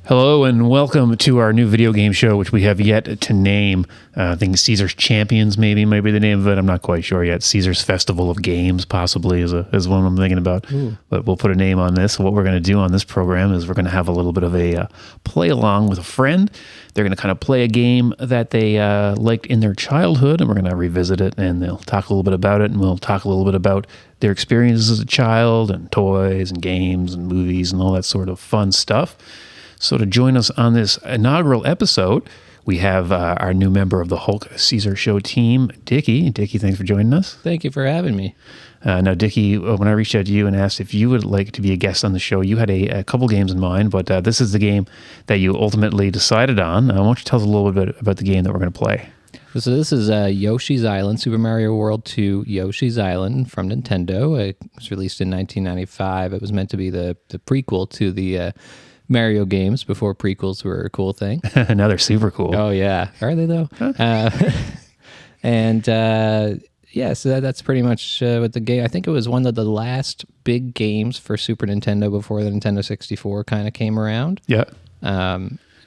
Hello and welcome to our new video game show, which we have yet to name. I think Caesar's Champions maybe might be the name of it. I'm not quite sure yet. Caesar's Festival of Games possibly is one I'm thinking about. Ooh. But we'll put a name on this. What we're going to do on this program is we're going to have a little bit of a play along with a friend. They're going to kind of play a game that they liked in their childhood, and we're going to revisit it, and they'll talk a little bit about it, and we'll talk a little bit about their experiences as a child and toys and games and movies and all that sort of fun stuff. So to join us on this inaugural episode, we have our new member of the Hulk Caesar Show team, Dicky. Dicky, thanks for joining us. Thank you for having me. Now, Dicky, when I reached out to you and asked if you would like to be a guest on the show, you had a couple games in mind, but this is the game that you ultimately decided on. Why don't you tell us a little bit about the game that we're going to play? So this is Yoshi's Island, Super Mario World 2 Yoshi's Island from Nintendo. It was released in 1995. It was meant to be the prequel to the Mario games before prequels were a cool thing. Now they're super cool. Oh, yeah. Are they, though? Huh? So that's pretty much what the game... I think it was one of the last big games for Super Nintendo before the Nintendo 64 kind of came around. Yeah.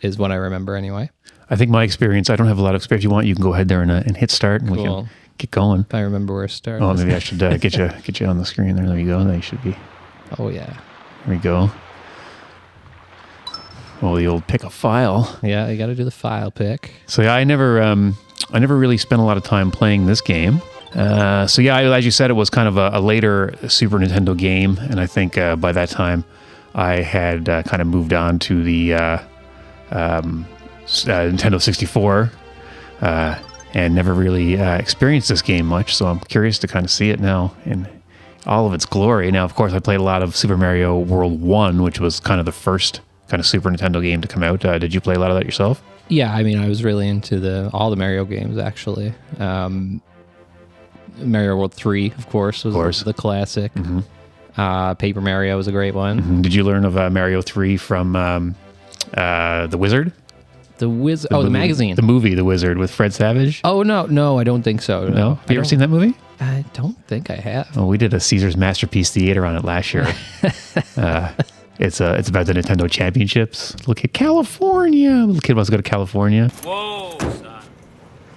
Is what I remember anyway. I think my experience... I don't have a lot of experience. If you want, you can go ahead there and hit start, and we can get going. If I remember where to start. Oh, maybe I should get you on the screen there. There you go. There you should be. Oh, yeah. There we go. Well, the old pick a file. Yeah, you got to do the file pick. So yeah, I never really spent a lot of time playing this game. As you said, it was kind of a later Super Nintendo game, and I think by that time I had kind of moved on to the Nintendo 64 and never really experienced this game much. So I'm curious to kind of see it now in all of its glory. Now, of course, I played a lot of Super Mario World 1, which was kind of the first kind of Super Nintendo game to come out. Did you play a lot of that yourself? Yeah, I mean, I was really into all the Mario games, actually. Mario World 3, of course, was the classic. Mm-hmm. Paper Mario was a great one. Mm-hmm. Did you learn of Mario 3 from The Wizard? The Wizard? The magazine. The movie, The Wizard, with Fred Savage? Oh, no, I don't think so. No? Have you ever seen that movie? I don't think I have. Well, we did a Caesar's Masterpiece Theater on it last year. It's about the Nintendo Championships. Look at California. Little kid wants to go to California. Whoa, son.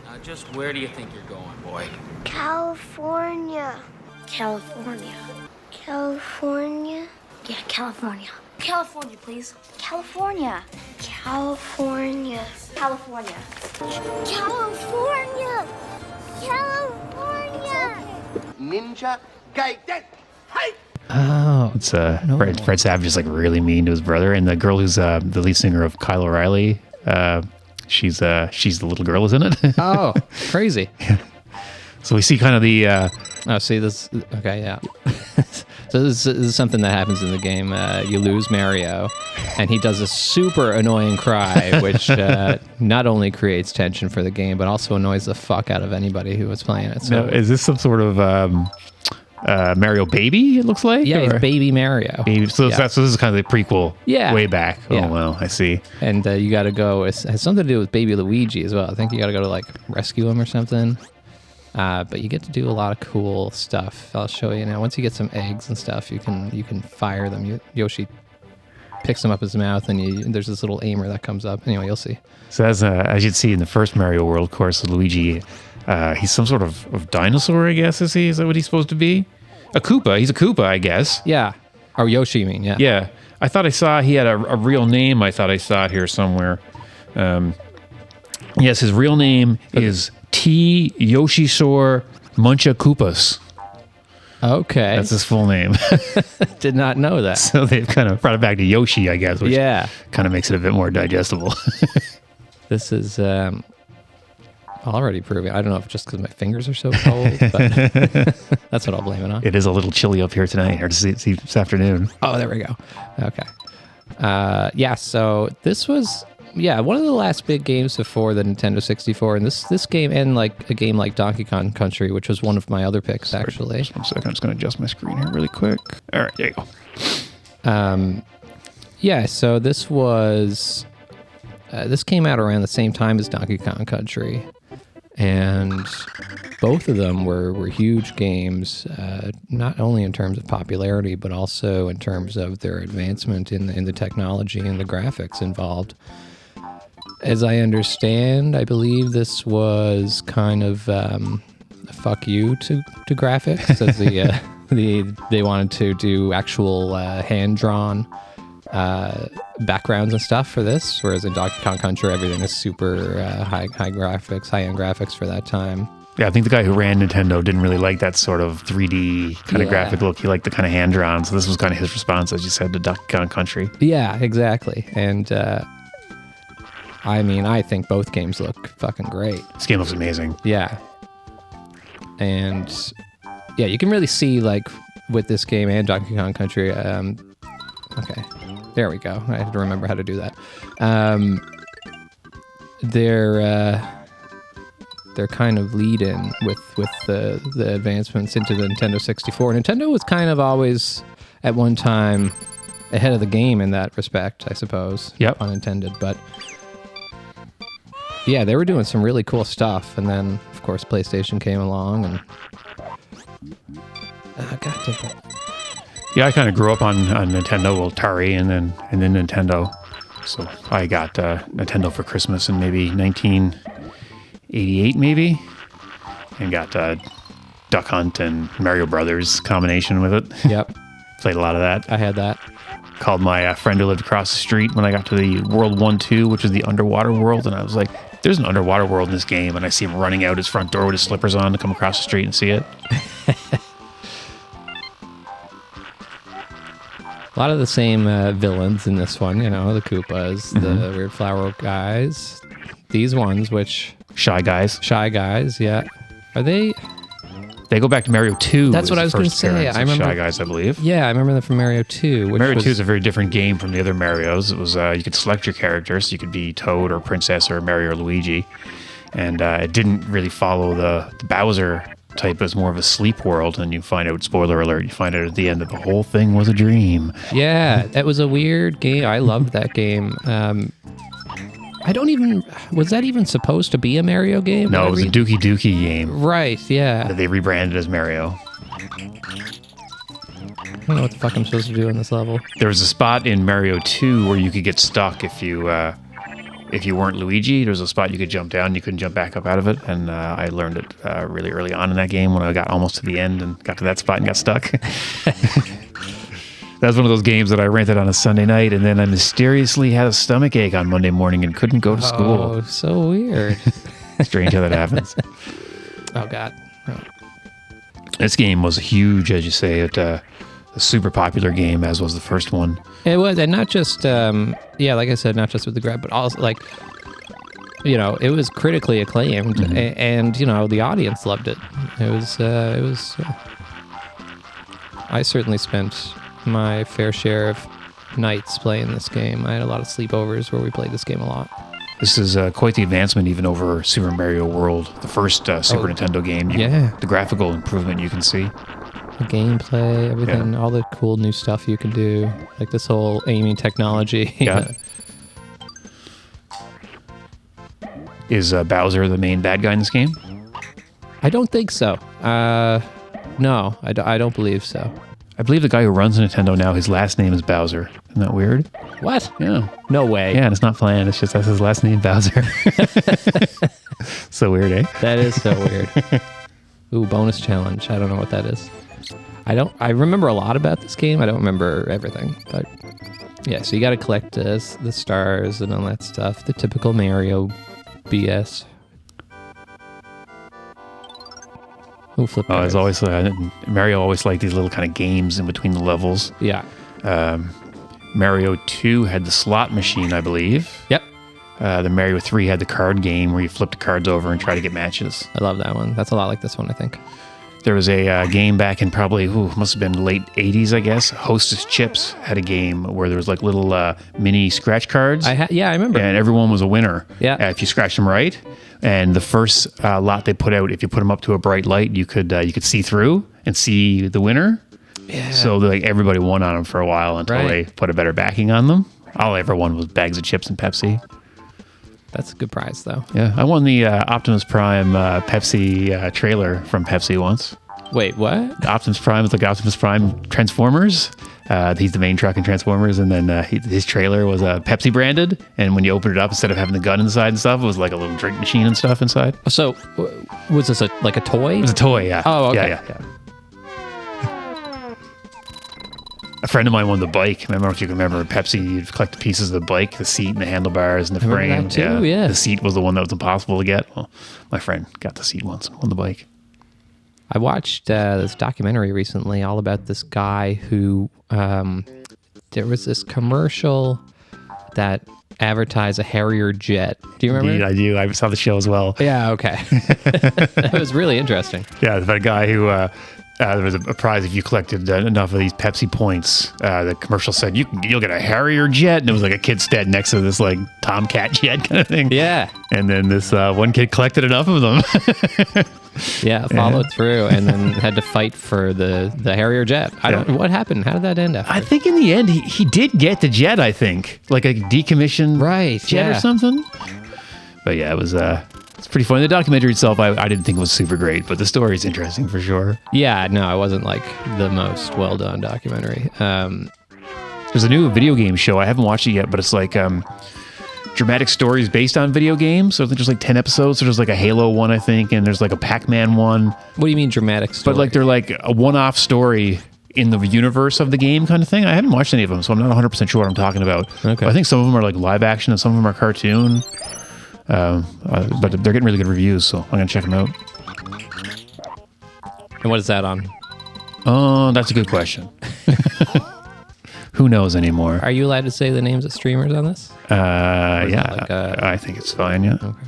Now just where do you think you're going, boy? California. California. California? Yeah, California. California, please. California. California. California. California. California. Ninja Gaiden. Hey! Oh, it's Fred Savage is like really mean to his brother, and the girl who's the lead singer of Kyle O'Reilly, she's the little girl, isn't it? Oh, crazy. Yeah. So we see kind of the. Okay, yeah. So this is something that happens in the game. You lose Mario, and he does a super annoying cry, which not only creates tension for the game, but also annoys the fuck out of anybody who was playing it. So, now, is this some sort of Mario baby, it looks like? Yeah, it's Baby Mario. Baby. So this is kind of the prequel way back. Yeah. Oh, well, I see. And you got to go, it has something to do with Baby Luigi as well. I think you got to go to like rescue him or something. But you get to do a lot of cool stuff. I'll show you now. Once you get some eggs and stuff, you can fire them. Yoshi picks them up his mouth, and there's this little aimer that comes up. Anyway, you'll see. So as you'd see in the first Mario World, of course, Luigi... he's some sort of dinosaur, I guess, is he? Is that what he's supposed to be? A Koopa. He's a Koopa, I guess. Yeah. Or Yoshi, you mean, yeah. Yeah. I thought I saw he had a real name. I thought I saw it here somewhere. Yes, his real name is T. Yoshisaur Muncha Koopas. Okay. That's his full name. Did not know that. So they've kind of brought it back to Yoshi, I guess, which kind of makes it a bit more digestible. This is... already proving. I don't know if just because my fingers are so cold, but that's what I'll blame it on. It is a little chilly up here tonight, or this afternoon. Oh, there we go. Okay. So this was, one of the last big games before the Nintendo 64, and this game, and like a game like Donkey Kong Country, which was one of my other picks, actually. Just 1 second. I'm just going to adjust my screen here really quick. All right, there you go. So this was... this came out around the same time as Donkey Kong Country. And both of them were huge games, not only in terms of popularity, but also in terms of their advancement in the technology and the graphics involved. As I understand, I believe this was kind of a fuck you to graphics, as they wanted to do actual hand-drawn backgrounds and stuff for this, whereas in Donkey Kong Country, everything is super high-end graphics for that time. Yeah, I think the guy who ran Nintendo didn't really like that sort of 3D kind of graphic look. He liked the kind of hand-drawn, so this was kind of his response, as you said, to Donkey Kong Country. Yeah, exactly. And I mean, I think both games look fucking great. This game looks amazing. Yeah. And yeah, you can really see, like, with this game and Donkey Kong Country, okay, there we go. I had to remember how to do that. They're kind of lead in with the advancements into the Nintendo 64. Nintendo was kind of always at one time ahead of the game in that respect, I suppose. Yep. Unintended, but yeah, they were doing some really cool stuff. And then, of course, PlayStation came along and God damn it. Yeah, I kind of grew up on Nintendo, well, Atari, and then Nintendo. So I got Nintendo for Christmas in maybe 1988, maybe, and got Duck Hunt and Mario Brothers combination with it. Yep. Played a lot of that. I had that. Called my friend who lived across the street when I got to the World 1-2, which is the underwater world, and I was like, there's an underwater world in this game, and I see him running out his front door with his slippers on to come across the street and see it. A lot of the same villains in this one, the Koopas, the weird flower guys. These ones, which... Shy Guys, yeah. Are they... They go back to Mario 2. That's what I was going to say. I remember Shy Guys, I believe. Yeah, I remember them from Mario 2. Mario 2 is a very different game from the other Marios. It was you could select your characters. You could be Toad or Princess or Mario or Luigi. And it didn't really follow the Bowser type. It was more of a sleep world. And you find out, spoiler alert, you find out at the end that the whole thing was a dream. Yeah, that was a weird game. I loved that game. Was that even supposed to be a Mario game? No, it was a Dookie Dookie game. Right, yeah. That they rebranded as Mario. I don't know what the fuck I'm supposed to do in this level. There was a spot in Mario 2 where you could get stuck if you weren't Luigi. There was a spot you could jump down, you couldn't jump back up out of it, and I learned it really early on in that game when I got almost to the end and got to that spot and got stuck. That was one of those games that I rented on a Sunday night, and then I mysteriously had a stomach ache on Monday morning and couldn't go to school. Oh, so weird. Strange how that happens. Oh, God. Oh. This game was huge, as you say. A super popular game, as was the first one. It was, and not just, like I said, not just with the grab, but also, like, it was critically acclaimed, and, the audience loved it. It was, I certainly spent my fair share of nights playing this game. I had a lot of sleepovers where we played this game a lot. This is quite the advancement even over Super Mario World, the first Super Nintendo game. The graphical improvement you can see. The gameplay, everything, all the cool new stuff you can do, like this whole aiming technology. Yeah. Is Bowser the main bad guy in this game? I don't think so. No, I don't believe so. I believe the guy who runs Nintendo now, his last name is Bowser. Isn't that weird? What? Yeah. No way. Yeah, and it's not planned. It's just that's his last name, Bowser. So weird, eh? That is so weird. Ooh, bonus challenge. I don't know what that is. I remember a lot about this game. I don't remember everything, but yeah. So you got to collect the stars and all that stuff. The typical Mario BS. It's always Mario always liked these little kind of games in between the levels. Yeah. Mario 2 had the slot machine, I believe. Yep. The Mario 3 had the card game where you flip the cards over and try to get matches. I love that one. That's a lot like this one, I think. There was a game back in probably, must have been late 80s, I guess. Hostess Chips had a game where there was like little mini scratch cards. I remember. And everyone was a winner. Yeah. If you scratched them right. And the first lot they put out, if you put them up to a bright light, you could see through and see the winner. Yeah. So like everybody won on them for a while until they put a better backing on them. All I ever won was bags of chips and Pepsi. That's a good prize, though. Yeah, I won the Optimus Prime Pepsi trailer from Pepsi once. Wait, what? Optimus Prime is like Optimus Prime Transformers. He's the main truck in Transformers, and then his trailer was Pepsi branded. And when you open it up, instead of having the gun inside and stuff, it was like a little drink machine and stuff inside. So, was this like a toy? It was a toy, yeah. Oh, okay. Yeah. A friend of mine won the bike. I don't know if you can remember Pepsi. You'd collect the pieces of the bike, the seat and the handlebars and the frame. Remember that too, yeah. The seat was the one that was impossible to get. Well, my friend got the seat once and won the bike. I watched this documentary recently all about this guy who there was this commercial that advertised a Harrier jet. Do you remember? Indeed, I do. I saw the show as well. Yeah, okay. It was really interesting. Yeah, that guy who there was a prize if you collected enough of these Pepsi points. The commercial said you'll get a Harrier jet, and it was like a kid standing next to this like Tomcat jet kind of thing. Yeah. And then this one kid collected enough of them. Yeah, followed through, and then had to fight for the Harrier jet. I don't. What happened? How did that end up? I think in the end he did get the jet. I think like a decommissioned jet or something. But yeah, it was it's pretty funny. The documentary itself, I didn't think it was super great, but the story is interesting for sure. Yeah, no, it wasn't like the most well done documentary. There's a new video game show. I haven't watched it yet, but it's like dramatic stories based on video games. So there's like 10 episodes. So there's like a Halo one, I think, and there's like a Pac-Man one. What do you mean dramatic story? But like they're like a one-off story in the universe of the game kind of thing. I haven't watched any of them, so I'm not 100% sure what I'm talking about. Okay. But I think some of them are like live action and some of them are cartoon. But they're getting really good reviews, so I'm going to check them out. And what is that on? Oh, that's a good question. Who knows anymore? Are you allowed to say the names of streamers on this? Yeah, like I think it's fine, yeah. Okay.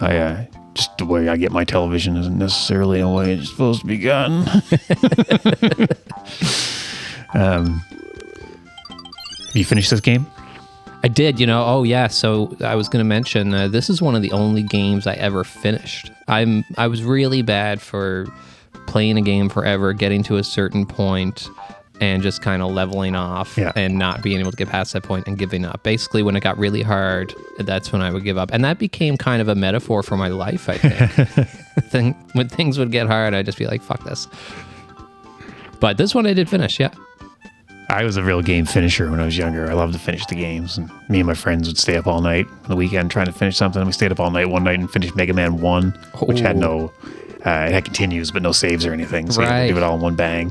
I just the way I get my television isn't necessarily the way it's supposed to be gotten. Have you finished this game? I did, oh yeah, so I was going to mention, this is one of the only games I ever finished. I was really bad for playing a game forever, getting to a certain point, and just kind of leveling off and not being able to get past that point and giving up. Basically, when it got really hard, that's when I would give up. And that became kind of a metaphor for my life, I think. When things would get hard, I'd just be like, fuck this. But this one I did finish, yeah. I was a real game finisher when I was younger. I loved to finish the games. And me and my friends would stay up all night on the weekend trying to finish something. We stayed up all night one night and finished Mega Man 1, which had no... it had continues, but no saves or anything. So you had to do it all in one bang.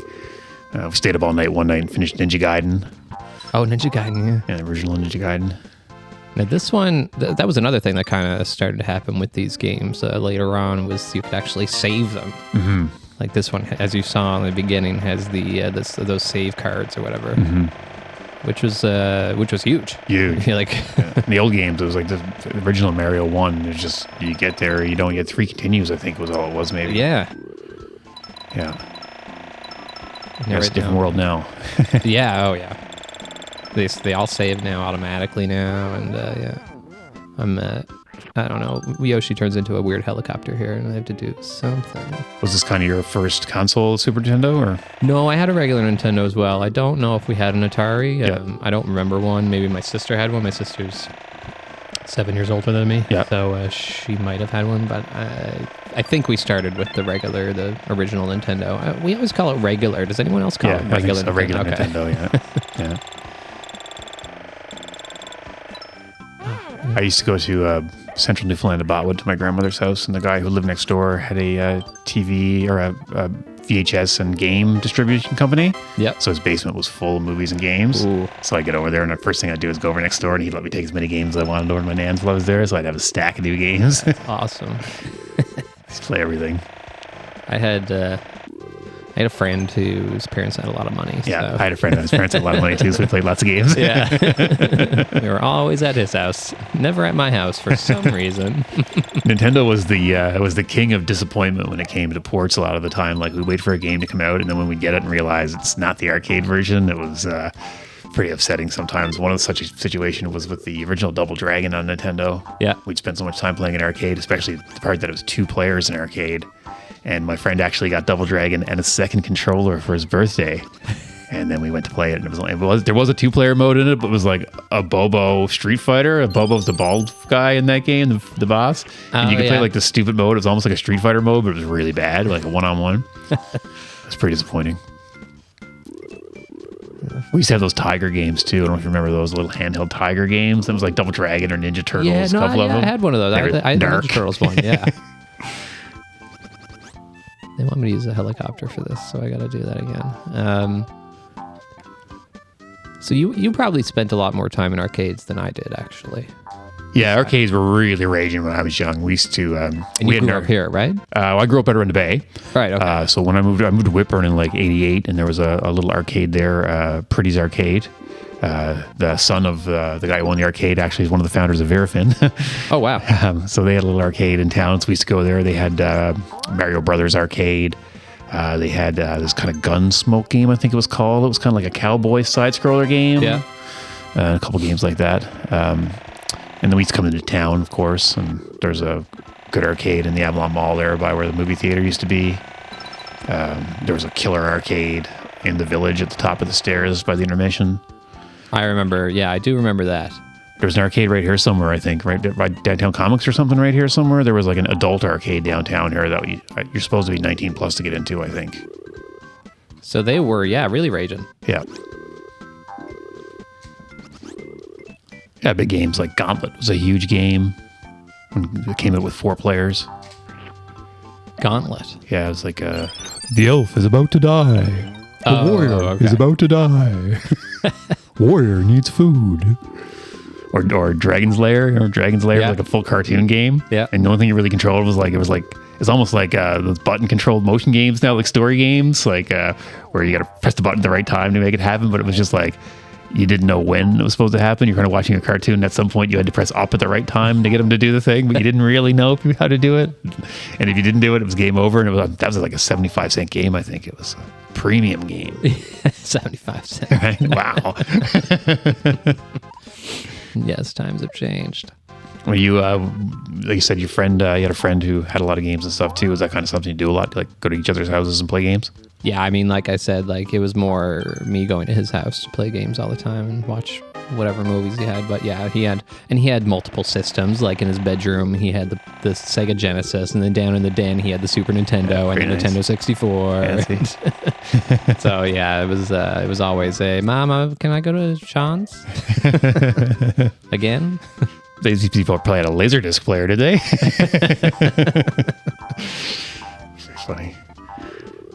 We stayed up all night one night and finished Ninja Gaiden. Oh, Ninja Gaiden, yeah. Yeah, the original Ninja Gaiden. Now this one, that was another thing that kind of started to happen with these games later on, was you could actually save them. Mm-hmm. Like this one, as you saw in the beginning, has the those save cards or whatever, which was huge. Huge. Like in the old games, it was like the original Mario 1. It's just you get there, you don't get 3 continues. I think was all it was, maybe. Yeah. Yeah. It's a different world now. Yeah. Oh yeah. They all save now automatically now, and yeah. I don't know. Yoshi turns into a weird helicopter here, and I have to do something. Was this kind of your first console, Super Nintendo, or? No, I had a regular Nintendo as well. I don't know if we had an Atari. Yeah. I don't remember one. Maybe my sister had one. My sister's 7 years older than me, so she might have had one. But I think we started with the original Nintendo. We always call it regular. Does anyone else call it regular? I think so, Nintendo? a regular Okay. Nintendo. Yeah. I used to go to Central Newfoundland and Botwood to my grandmother's house, and the guy who lived next door had a TV or a VHS and game distribution company. Yep. So his basement was full of movies and games. Ooh. So I'd get over there, and the first thing I'd do is go over next door, and he'd let me take as many games as I wanted over to my nan's while I was there. So I'd have a stack of new games. Awesome. Just play everything. I had a friend whose parents had a lot of money. Yeah, so. I had a friend whose parents had a lot of money too, so we played lots of games. Yeah. We were always at his house, never at my house for some reason. Nintendo was the king of disappointment when it came to ports a lot of the time. Like we'd wait for a game to come out, and then when we'd get it and realize it's not the arcade version, it was pretty upsetting sometimes. One of such a situation was with the original Double Dragon on Nintendo. Yeah. We'd spend so much time playing in arcade, especially the part that it was 2 players in arcade. And my friend actually got Double Dragon and a second controller for his birthday. And then we went to play it, and there was a 2-player mode in it, but it was like a Bobo Street Fighter. Bobo's the bald guy in that game, the boss. And you could play like the stupid mode. It was almost like a Street Fighter mode, but it was really bad, like a 1-on-1. It's pretty disappointing. We used to have those Tiger games too. I don't know if you remember those little handheld Tiger games. It was like Double Dragon or Ninja Turtles. Yeah, no, a couple of them. I had one of those. I had the Ninja Turtles one. Yeah. They want me to use a helicopter for this, so I got to do that again. So you probably spent a lot more time in arcades than I did, actually. Yeah, arcades were really raging when I was young. We used to. And you grew up here, right? I grew up out in the Bay. Right. Okay. So when I moved to Whitburn in like '88, and there was a little arcade there, Pretty's Arcade. The son of the guy who owned the arcade actually is one of the founders of Verifin. Oh wow! So they had a little arcade in town, so we used to go there. They had Mario Brothers Arcade. They had this kind of Gunsmoke game, I think it was called. It was kind of like a cowboy side-scroller game. Yeah. A couple games like that. And then we used to come into town, of course, and there's a good arcade in the Avalon Mall there by where the movie theater used to be. There was a killer arcade in the Village at the top of the stairs by the intermission. I remember. Yeah, I do remember that. There was an arcade right here somewhere, I think, right downtown Comics or something right here somewhere. There was like an adult arcade downtown here that you're supposed to be 19 plus to get into, I think. So they were, really raging. Yeah. Yeah, big games like Gauntlet was a huge game. It came out with 4 players. Gauntlet. Yeah, it was like the elf is about to die. The warrior is about to die. Warrior needs food. Or Dragon's Lair. Remember Dragon's Lair was like a full cartoon game. Yeah. And the only thing you really controlled was it's almost like those button controlled motion games now, like story games, like where you got to press the button at the right time to make it happen. But it was just like you didn't know when it was supposed to happen. You're kind of watching a cartoon. And at some point, you had to press up at the right time to get them to do the thing, but you didn't really know how to do it. And if you didn't do it, it was game over. And that was like a 75-cent game. I think it was a premium game. 75 cents. Right? Wow. Yes, times have changed. Well, you, like you said, your friend, you had a friend who had a lot of games and stuff too. Was that kind of something you do a lot? Like go to each other's houses and play games? Yeah, I mean, like I said, like it was more me going to his house to play games all the time and watch whatever movies he had. But yeah, he had multiple systems. Like in his bedroom, he had the Sega Genesis, and then down in the den, he had the Super Nintendo and the Nintendo 64. So yeah, it was always a Mama, can I go to Sean's again? These people probably had a Laserdisc player, did they? Very funny.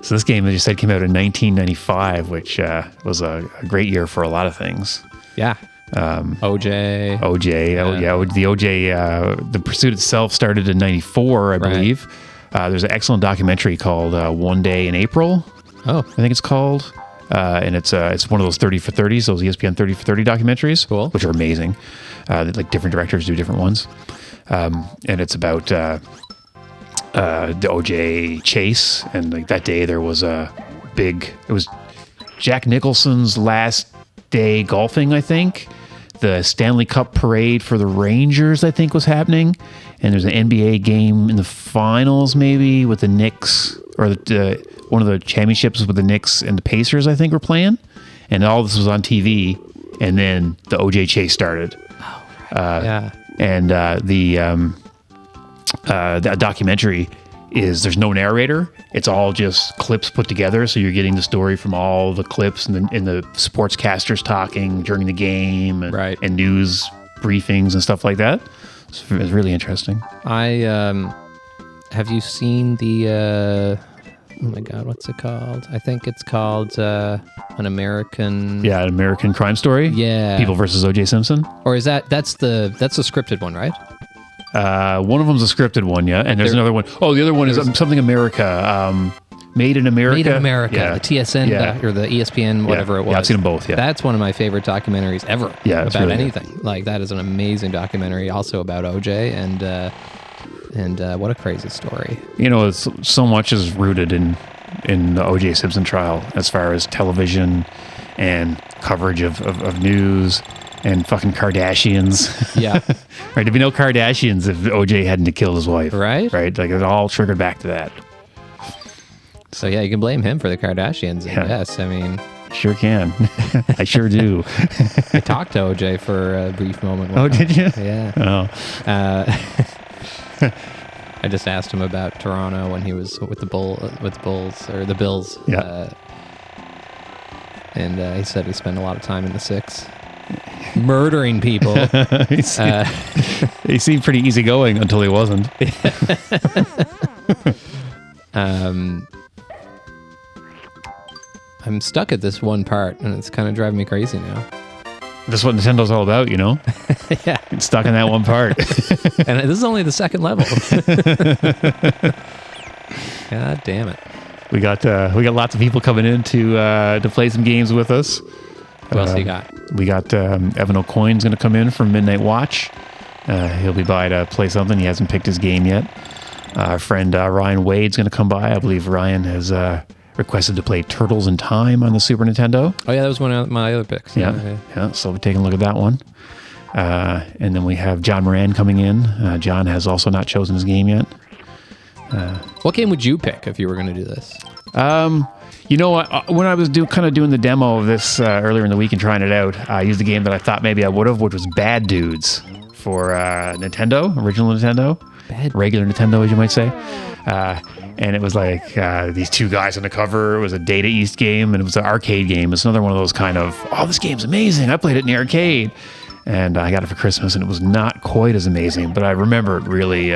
So this game, as you said, came out in 1995, which was a great year for a lot of things. Yeah. OJ. The OJ, the pursuit itself started in 94, I believe. There's an excellent documentary called One Day in April. Oh. I think it's called. And it's one of those 30 for 30s, those ESPN 30 for 30 documentaries, which are amazing. Like different directors do different ones. And it's about the OJ chase. And like that day there was it was Jack Nicholson's last day golfing, I think. The Stanley Cup parade for the Rangers, I think, was happening. And there's an NBA game in the finals, maybe, with the Knicks, or one of the championships with the Knicks and the Pacers, I think, were playing. And all this was on TV. And then the OJ chase started. Oh, right. And the documentary there's no narrator. It's all just clips put together. So you're getting the story from all the clips and the sportscasters talking during the game and news briefings and stuff like that. It's really interesting. Have you seen the, oh my God, what's it called? I think it's called An American... Yeah, An American Crime Story? Yeah. People versus O.J. Simpson? Or is that's the scripted one, right? One of them's a scripted one, yeah. And there's another one. Oh, the other one is something America. Made in America. Made in America. Yeah. The TSN or the ESPN, whatever it was. Yeah, I've seen them both, yeah. That's one of my favorite documentaries ever about really anything. Good. Like, that is an amazing documentary also about OJ and what a crazy story. You know, so much is rooted in the O.J. Simpson trial as far as television and coverage of news and fucking Kardashians. Yeah. Right, there'd be no Kardashians if O.J. hadn't killed his wife. Right? Right? Like, it all triggered back to that. So, yeah, you can blame him for the Kardashians, I guess. I mean... Sure can. I sure do. I talked to OJ for a brief moment. Oh, did you? Yeah. Oh. I just asked him about Toronto when he was with the Bills. Yeah. And he said he spent a lot of time in the 6, murdering people. He seemed pretty easygoing until he wasn't. I'm stuck at this one part, and it's kind of driving me crazy now. That's what Nintendo's all about, you know? Yeah. It's stuck in that one part. And this is only the second level. God damn it. We got lots of people coming in to play some games with us. What else you got? We got Evan O'Coin's going to come in from Midnight Watch. He'll be by to play something. He hasn't picked his game yet. Our friend Ryan Wade's going to come by. I believe Ryan has requested to play Turtles in Time on the Super Nintendo. Oh, yeah, that was one of my other picks. Yeah. So we're taking a look at that one. And then we have John Moran coming in. John has also not chosen his game yet. What game would you pick if you were going to do this? You know what? When I was doing the demo of this earlier in the week and trying it out, I used a game that I thought maybe I would have, which was Bad Dudes for Nintendo, original Nintendo, regular Nintendo, as you might say. And it was like these two guys on the cover. It was a Data East game, and it was an arcade game. It's another one of those kind of, oh, this game's amazing. I played it in the arcade. And I got it for Christmas, and it was not quite as amazing, but I remember it really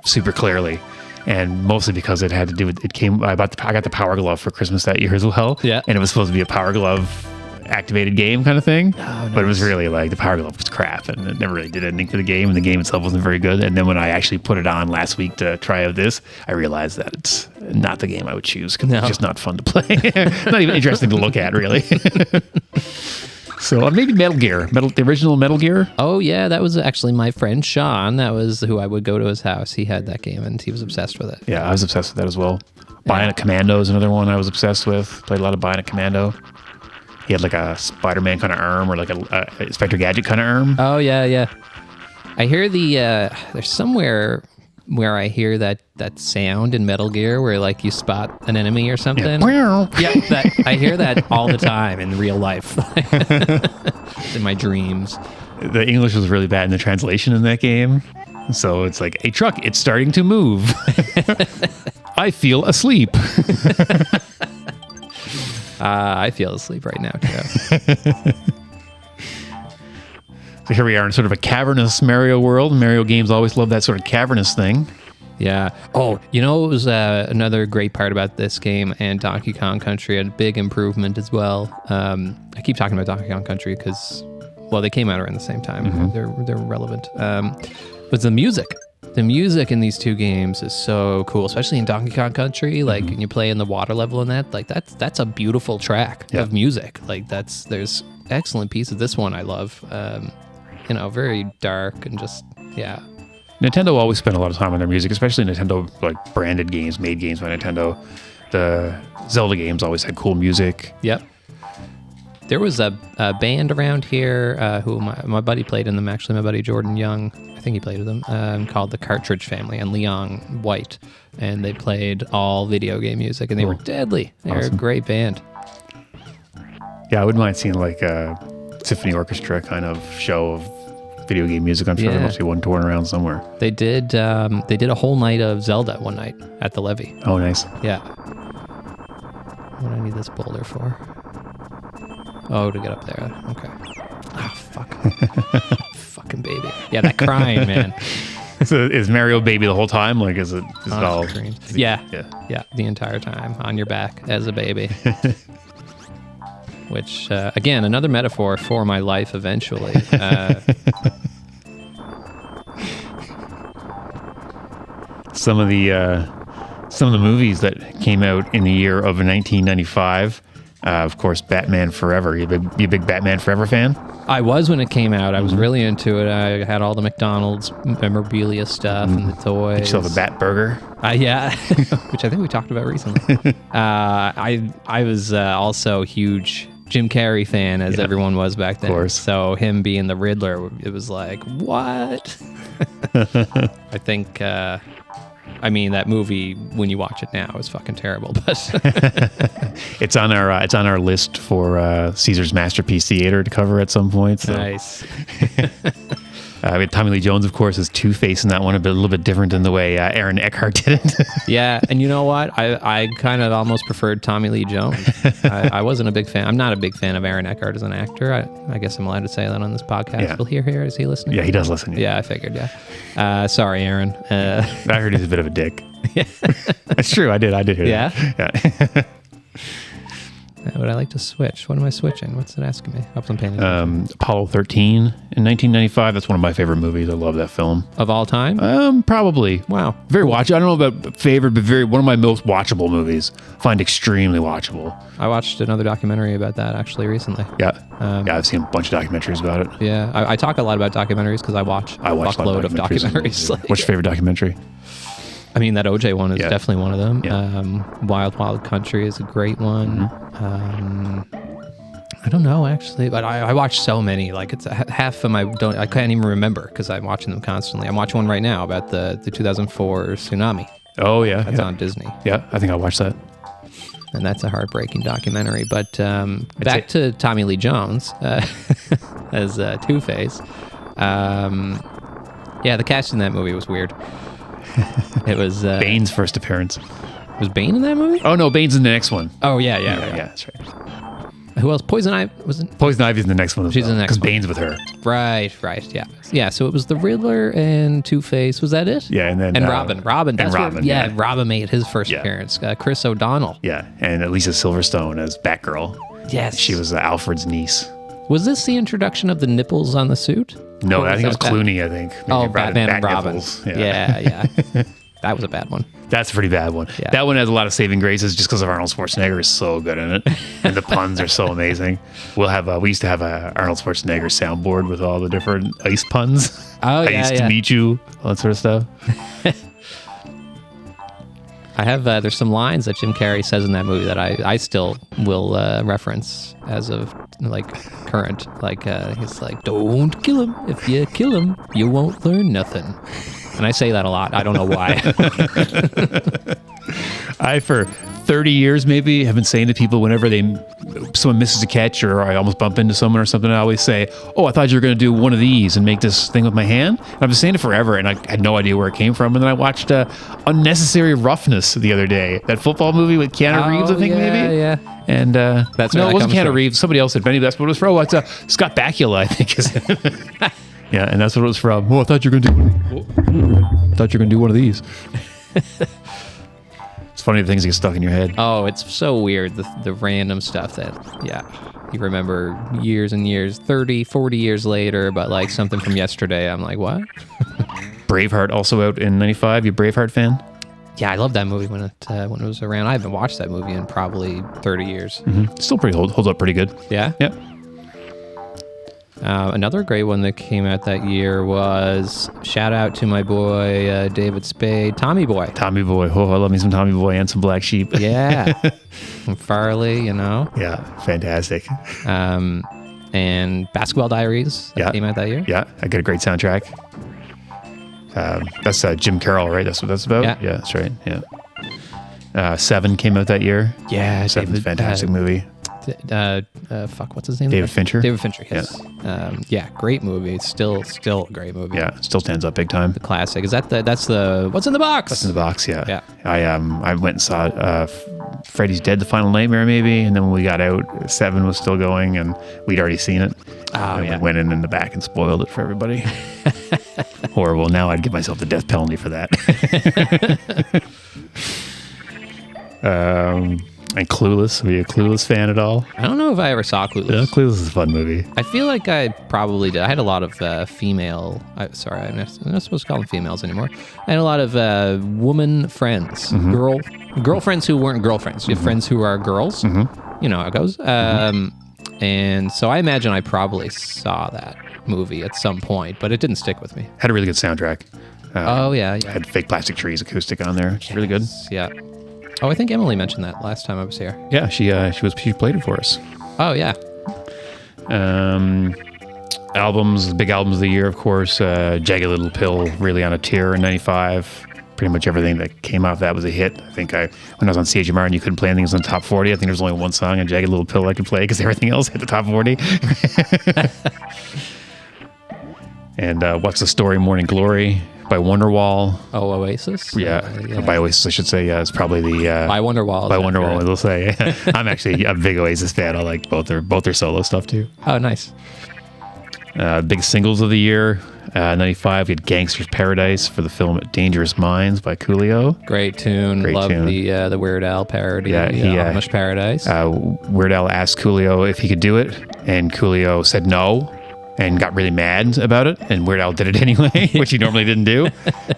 super clearly. And mostly because it had to do with I got the Power Glove for Christmas that year as well. Yeah. And it was supposed to be a Power Glove activated game kind of thing. Oh, nice. But it was really like the Power Glove was crap, and it never really did anything for the game, and the game itself wasn't very good. And then when I actually put it on last week to try out this, I realized that it's not the game I would choose because it's just not fun to play. Not even interesting to look at, really. So maybe Metal Gear, the original Metal Gear. Oh yeah, that was actually my friend Sean. That was who I would go to his house. He had that game and he was obsessed with it. Yeah, I was obsessed with that as well. Bionic Commando is another one I was obsessed with. Played a lot of Bionic Commando. He had like a Spider-Man kind of arm or like a Inspector Gadget kind of arm. Oh yeah. I hear there's somewhere where I hear that sound in Metal Gear where like you spot an enemy or something. Yeah, I hear that all the time in real life. In my dreams. The English was really bad in the translation in that game. So it's like, a truck, it's starting to move. I feel asleep. I feel asleep right now, too. So here we are in sort of a cavernous Mario world. Mario games always love that sort of cavernous thing. Yeah. Oh, you know, it was another great part about this game, and Donkey Kong Country had a big improvement as well. I keep talking about Donkey Kong Country because, well, they came out around the same time. Mm-hmm. They're relevant. But the music. The music in these two games is so cool, especially in Donkey Kong Country. Like, when you play in the water level and that, like that's a beautiful track of music. Like, there's excellent pieces. This one I love. Very dark and just, yeah. Nintendo always spent a lot of time on their music, especially Nintendo like branded games, made games by Nintendo. The Zelda games always had cool music. Yep. There was a band around here who my buddy played in them, actually, my buddy Jordan Young. I think he played with them, called the Cartridge Family, and Leon White. And they played all video game music, and they were deadly. They were a great band. Yeah, I wouldn't mind seeing like a symphony orchestra kind of show of video game music. I'm sure there must be one touring around somewhere. They did a whole night of Zelda one night at the Levee. Oh, nice. Yeah. What do I need this boulder for? Oh, to get up there. Okay. Oh, fuck. Fucking baby. Yeah, that crying, man. So is Mario baby the whole time? Like, is it all? Yeah, the entire time on your back as a baby. Which, again, another metaphor for my life eventually. Some of the movies that came out in the year of 1995. Of course, Batman Forever. You a big Batman Forever fan? I was when it came out. I was really into it. I had all the McDonald's memorabilia stuff and the toys. Did you still have a Bat Burger? Yeah, which I think we talked about recently. I was also a huge Jim Carrey fan, as everyone was back then. Of course. So him being the Riddler, it was like, what? I think I mean, that movie, when you watch it now, is fucking terrible. But It's on our list for Caesar's Masterpiece Theater to cover at some point. So. nice. We had Tommy Lee Jones, of course, as Two-Face in that one, a little bit different than the way Aaron Eckhart did it. Yeah, and you know what? I kind of almost preferred Tommy Lee Jones. I wasn't a big fan. I'm not a big fan of Aaron Eckhart as an actor. I guess I'm allowed to say that on this podcast. Yeah. Well, here, is he listening? Yeah, he does listen. Yeah, I figured, yeah. Sorry, Aaron. I heard he's a bit of a dick. Yeah. That's true. I did hear Yeah? that. Yeah. Would I like to switch? What am I switching? What's it asking me? Hope I'm paying attention. Apollo 13 in 1995. That's one of my favorite movies. I love that film. Of all time? Probably. Wow. Very watchable. I don't know about favorite, but one of my most watchable movies. Find extremely watchable. I watched another documentary about that actually recently. Yeah. Yeah, I've seen a bunch of documentaries about it. Yeah, I talk a lot about documentaries because I watch a buckload of documentaries. What's your favorite documentary? I mean, that OJ one is definitely one of them. Yeah. Wild Wild Country is a great one. I don't know actually, but I watch so many. Like it's half of I can't even remember because I'm watching them constantly. I'm watching one right now about the 2004 tsunami. Oh yeah, That's on Disney. Yeah, I think I watched that. And that's a heartbreaking documentary. But back to Tommy Lee Jones as Two-Face. Yeah, the cast in that movie was weird. It was Bane's first appearance. Was Bane in that movie? Oh no, Bane's in the next one. Oh yeah, Yeah, that's right. Who else? Poison Ivy was in. Poison Ivy's in the next one as She's well, in the next because one. Bane's with her. Right, yeah. So it was the Riddler and Two-Face. Was that it? Yeah, and then Robin. That's Robin, where, yeah. Robin made his first Yeah. appearance. Chris O'Donnell. Yeah, and Lisa Silverstone as Batgirl. Yes. She was Alfred's niece. Was this the introduction of the nipples on the suit? No, Or I think it was that Clooney. I think. Oh, Maybe Batman and Bat Robin. nipples. Yeah. That was a bad one. That's a pretty bad one. Yeah. That one has a lot of saving graces just because of Arnold Schwarzenegger is so good in it, and the puns are so amazing. We used to have a Arnold Schwarzenegger soundboard with all the different ice puns. Oh, I yeah, used yeah. to meet you, all that sort of stuff. I have there's some lines that Jim Carrey says in that movie that I still will reference as of like current. Like he's like, "Don't kill him. If you kill him, you won't learn nothing." And I say that a lot. I don't know why. I, for 30 years maybe, have been saying to people whenever someone misses a catch or I almost bump into someone or something, I always say, "Oh, I thought you were going to do one of these and make this thing with my hand." And I've been saying it forever, and I had no idea where it came from. And then I watched Unnecessary Roughness the other day, that football movie with Keanu Reeves, I think, maybe. Yeah. And That's where no, that it wasn't comes Keanu from. Reeves. Somebody else said, "Benny, that's what it was from." Oh, it's Scott Bakula, I think. Yeah, and that's what it was from. Oh, I thought you were going to do one of these. It's funny the things that get stuck in your head. Oh, it's so weird, the random stuff that, you remember years and years, 30, 40 years later, but like something from yesterday, I'm like, what? Braveheart also out in 95. You a Braveheart fan? Yeah, I love that movie when it was around. I haven't watched that movie in probably 30 years. Still pretty holds up pretty good. Yeah? Yeah. Another great one that came out that year was, shout out to my boy David Spade, Tommy Boy. Tommy Boy. Oh, I love me some Tommy Boy and some Black Sheep. Yeah. And Farley, Yeah, fantastic. And Basketball Diaries that came out that year. Yeah, I got a great soundtrack. That's Jim Carroll, right? That's what that's about? Yeah. That's right. Yeah. Seven came out that year. Yeah, Seven's a fantastic movie. What's his name? David Fincher? David Fincher, yes. Great movie. It's still a great movie. Yeah, still stands up big time. The classic. Is that's the What's in the Box? That's in the box, yeah. Yeah. I went and saw Freddy's Dead, The Final Nightmare, maybe, and then when we got out, Seven was still going, and we'd already seen it. And we went in the back and spoiled it for everybody. Horrible. Now I'd give myself the death penalty for that. And Clueless. Were you a Clueless fan at all? I don't know if I ever saw Clueless. Yeah, Clueless is a fun movie. I feel like I probably did. I had a lot of female. I'm not supposed to call them females anymore. I had a lot of woman friends, girlfriends who weren't girlfriends. You have friends who are girls. You know how it goes. And so I imagine I probably saw that movie at some point, but it didn't stick with me. Had a really good soundtrack. Yeah. Had Fake Plastic Trees acoustic on there, which is really good. Yeah. Oh, I think Emily mentioned that last time I was here. Yeah, she played it for us. Oh, yeah. Albums, the big albums of the year, of course. Jagged Little Pill, really on a tear in 95. pretty much everything that came off that was a hit. I think when I was on CHMR and you couldn't play anything that was on the top 40, I think there was only one song, A Jagged Little Pill, I could play because everything else hit the top 40. And What's the Story, Morning Glory by Wonderwall. Oh, Oasis? Yeah. By Oasis, I should say. Yeah, it's probably the... by Wonderwall. By Wonderwall, they'll say. I'm actually a big Oasis fan. I like both their solo stuff, too. Oh, nice. Big singles of the year. 95, we had Gangster's Paradise for the film Dangerous Minds by Coolio. Great tune. Love tune. The Weird Al parody. Yeah, Amish Paradise. Weird Al asked Coolio if he could do it, and Coolio said no and got really mad about it, and Weird Al did it anyway, which he normally didn't do.